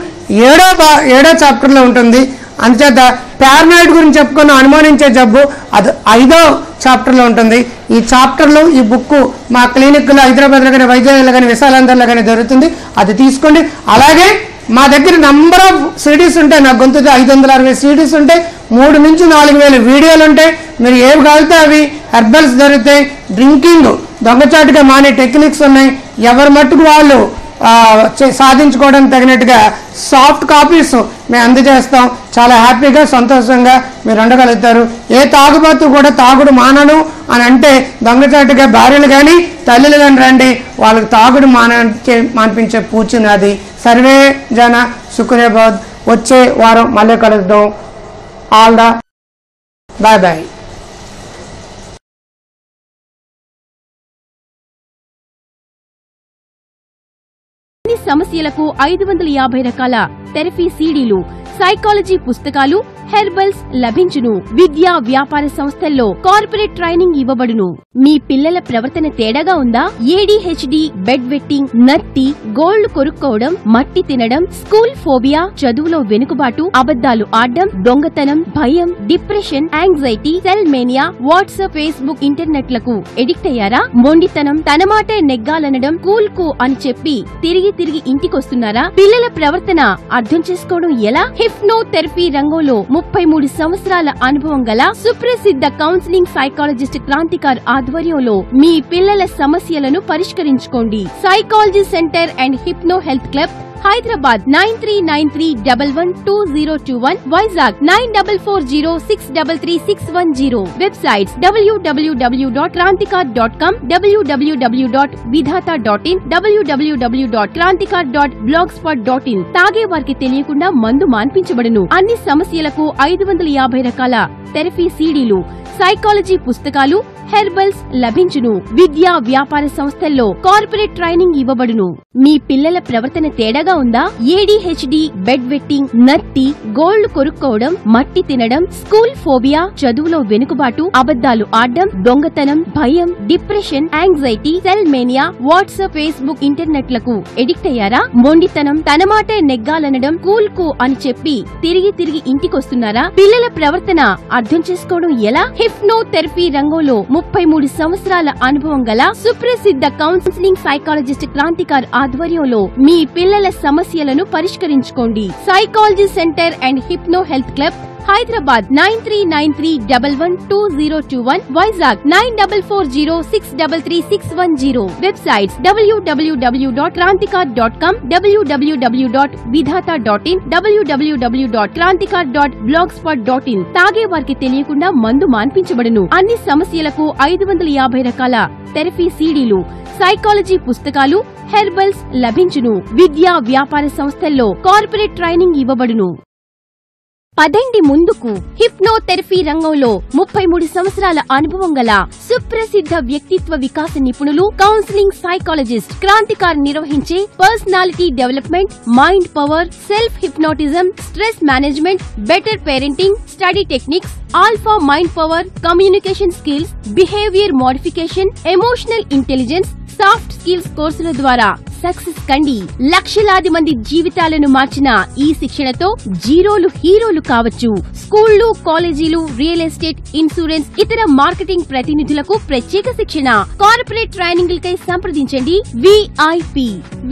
7వ చాప్టర్లో ఉంటుంది. అందుచేత పారనాయిడ్ గురించి చెప్పుకున్న అనుమానించే జబ్బు అది 5వ చాప్టర్లో ఉంటుంది. ఈ చాప్టర్లో ఈ బుక్ మా క్లినిక్లో హైదరాబాద్లో కానీ, వైజాగ్లో కానీ, విశాలాంధ్రలో కానీ దొరుకుతుంది. అది తీసుకోండి. అలాగే మా దగ్గర నంబర్ ఆఫ్ సిడీస్ ఉంటాయి. నా గొంతుతో 560 సిడీస్ ఉంటాయి. 3 నుంచి 4,000 వీడియోలు ఉంటాయి. మీరు ఏవి కావాలితే అవి. హెర్బల్స్ దొరుకుతాయి. డ్రింకింగ్ దొంగచాటుగా మానే టెక్నిక్స్ ఉన్నాయి. ఎవరి మట్టుకు వాళ్ళు సాధించుకోవడానికి తగినట్టుగా సాఫ్ట్ కాపీస్ మేము అందజేస్తాం. చాలా హ్యాపీగా, సంతోషంగా మీరు ఉండగలుగుతారు. ఏ తాగుబోతు కూడా తాగుడు మానను అని అంటే దొంగచాటుగా భార్యలు కానీ తల్లులు కానీ రండి, వాళ్ళకి తాగుడు మానిపించే పూచినది. సర్వే జన సుఖరేబాద్. వచ్చే వారం మళ్ళీ కలుద్దాం. All the boy. సమస్యలకు 550 రకాల థెరపీ సీడీలు, సైకాలజీ పుస్తకాలు, హెర్బల్స్ లభించును. విద్యా వ్యాపార సంస్థల్లో కార్పొరేట్ ట్రైనింగ్ ఇవ్వబడును. మీ పిల్లల ప్రవర్తన తేడాగా ఉందా? ADHD, బెడ్ వెట్టింగ్, నత్తి, గోళ్లు కొరుక్కోవడం, మట్టి తినడం, స్కూల్ ఫోబియా, చదువులో వెనుకబాటు, అబద్దాలు ఆడడం, దొంగతనం, భయం, depression, anxiety, cell mania, WhatsApp, Facebook, ఇంటర్నెట్లకు ఎడిక్ట్ అయ్యారా? మొండితనం, తన మాటే నెగ్గాలనడం, కూల్ కు అని చెప్పి తిరిగి ఇంటికొస్తున్నారా? పిల్లల ప్రవర్తన అర్థం చేసుకోవడం ఎలా? హిప్నోథెరపీ రంగంలో 33 సంవత్సరాల అనుభవం గల సుప్రసిద్ధ కౌన్సిలింగ్ సైకాలజిస్ట్ క్రాంతికార్ ఆధ్వర్యంలో మీ పిల్లల సమస్యలను పరిష్కరించుకోండి. Psychology centre and hypno health club, Hyderabad 9393112021, Vizag 9440633610. Websites www.krantikar.com, www.vidhata.in, www.krantikar.blogspot.in. తాగే వారికి తెలియకుండా మందు మాన్పించబడును. అన్ని సమస్యలకు 550 రకాల థెరపీ సీడీలు, సైకాలజీ పుస్తకాలు, హెర్బల్స్ లభించును. విద్యా వ్యాపార సంస్థల్లో కార్పొరేట్ ట్రైనింగ్ ఇవ్వబడును. మీ పిల్లల ప్రవర్తన తేడాగా ఉందా? ADHD, బెడ్ వెట్టింగ్, నత్తి, గోళ్లు కొరుక్కోవడం, మట్టి తినడం, స్కూల్ ఫోబియా, చదువులో వెనుకబాటు, అబద్దాలు ఆడడం, దొంగతనం, భయం, depression, anxiety, cell mania, WhatsApp, Facebook, ఇంటర్నెట్లకు ఎడిక్ట్ అయ్యారా? మొండితనం, తన మాటే నెగ్గాలనడం, కూల్ కు అని చెప్పి తిరిగి ఇంటికొస్తున్నారా? పిల్లల ప్రవర్తన అర్థం చేసుకోవడం ఎలా? హిప్నోథెరపీ రంగంలో 33 సంవత్సరాల అనుభవం గల సుప్రసిద్ధ కౌన్సిలింగ్ సైకాలజిస్ట్ క్రాంతికార్ ఆధ్వర్యంలో మీ పిల్లల సమస్యలను పరిష్కరించుకోండి. Psychology centre and hypno health club, Hyderabad 9393112021, Vizag 9440633610. Websites www.krantikar.com, www.vidhata.in, www.krantikar.blogspot.in. తాగే వారికి తెలియకుండా మందు మాన్పించబడును. అన్ని సమస్యలకు 550 రకాల థెరపీ సీడీలు, సైకాలజీ పుస్తకాలు, హెర్బల్స్ లభించును. విద్యా వ్యాపార సంస్థల్లో కార్పొరేట్ ట్రైనింగ్ ఇవ్వబడును. పదండి ముందుకు. హిప్నోథెరపీ రంగంలో 33 సంవత్సరాల అనుభవం గల సుప్రసిద్ధ వ్యక్తిత్వ వికాస నిపుణులు, కౌన్సిలింగ్ సైకాలజిస్ట్ క్రాంతికార్ నిర్వహించే personality development, mind power, self hypnotism, stress management, better parenting, study techniques, alpha mind power, communication skills, behaviour modification, emotional intelligence, soft skills కోర్సుల ద్వారా సక్సెస్ కండి. లక్షలాది మంది జీవితాలను మార్చిన ఈ శిక్షణతో జీరోలు హీరోలు కావచ్చు. స్కూళ్లు, కాలేజీలు, రియల్ ఎస్టేట్, ఇన్సూరెన్స్, ఇతర మార్కెటింగ్ ప్రతినిధులకు ప్రత్యేక శిక్షణ. కార్పొరేట్ ట్రైనింగ్లకై సంప్రదించండి. VIP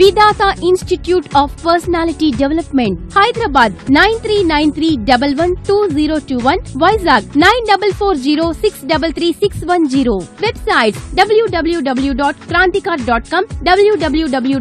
Vidhatha institute of personality development, Hyderabad 9393112021, Vizag 9440633610. Websites www.krantikar.com, www.vidhata.in,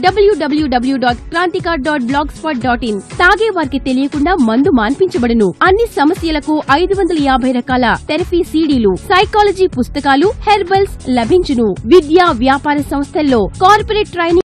www.krantikar.blogspot.in. తాగే వారికి తెలియకుండా మందు మాన్పించబడును. అన్ని సమస్యలకు 550 రకాల థెరపీ సీడీలు, సైకాలజీ పుస్తకాలు, హెర్బల్స్ లభించును. విద్యా వ్యాపార సంస్థల్లో కార్పొరేట్ ట్రైనింగ్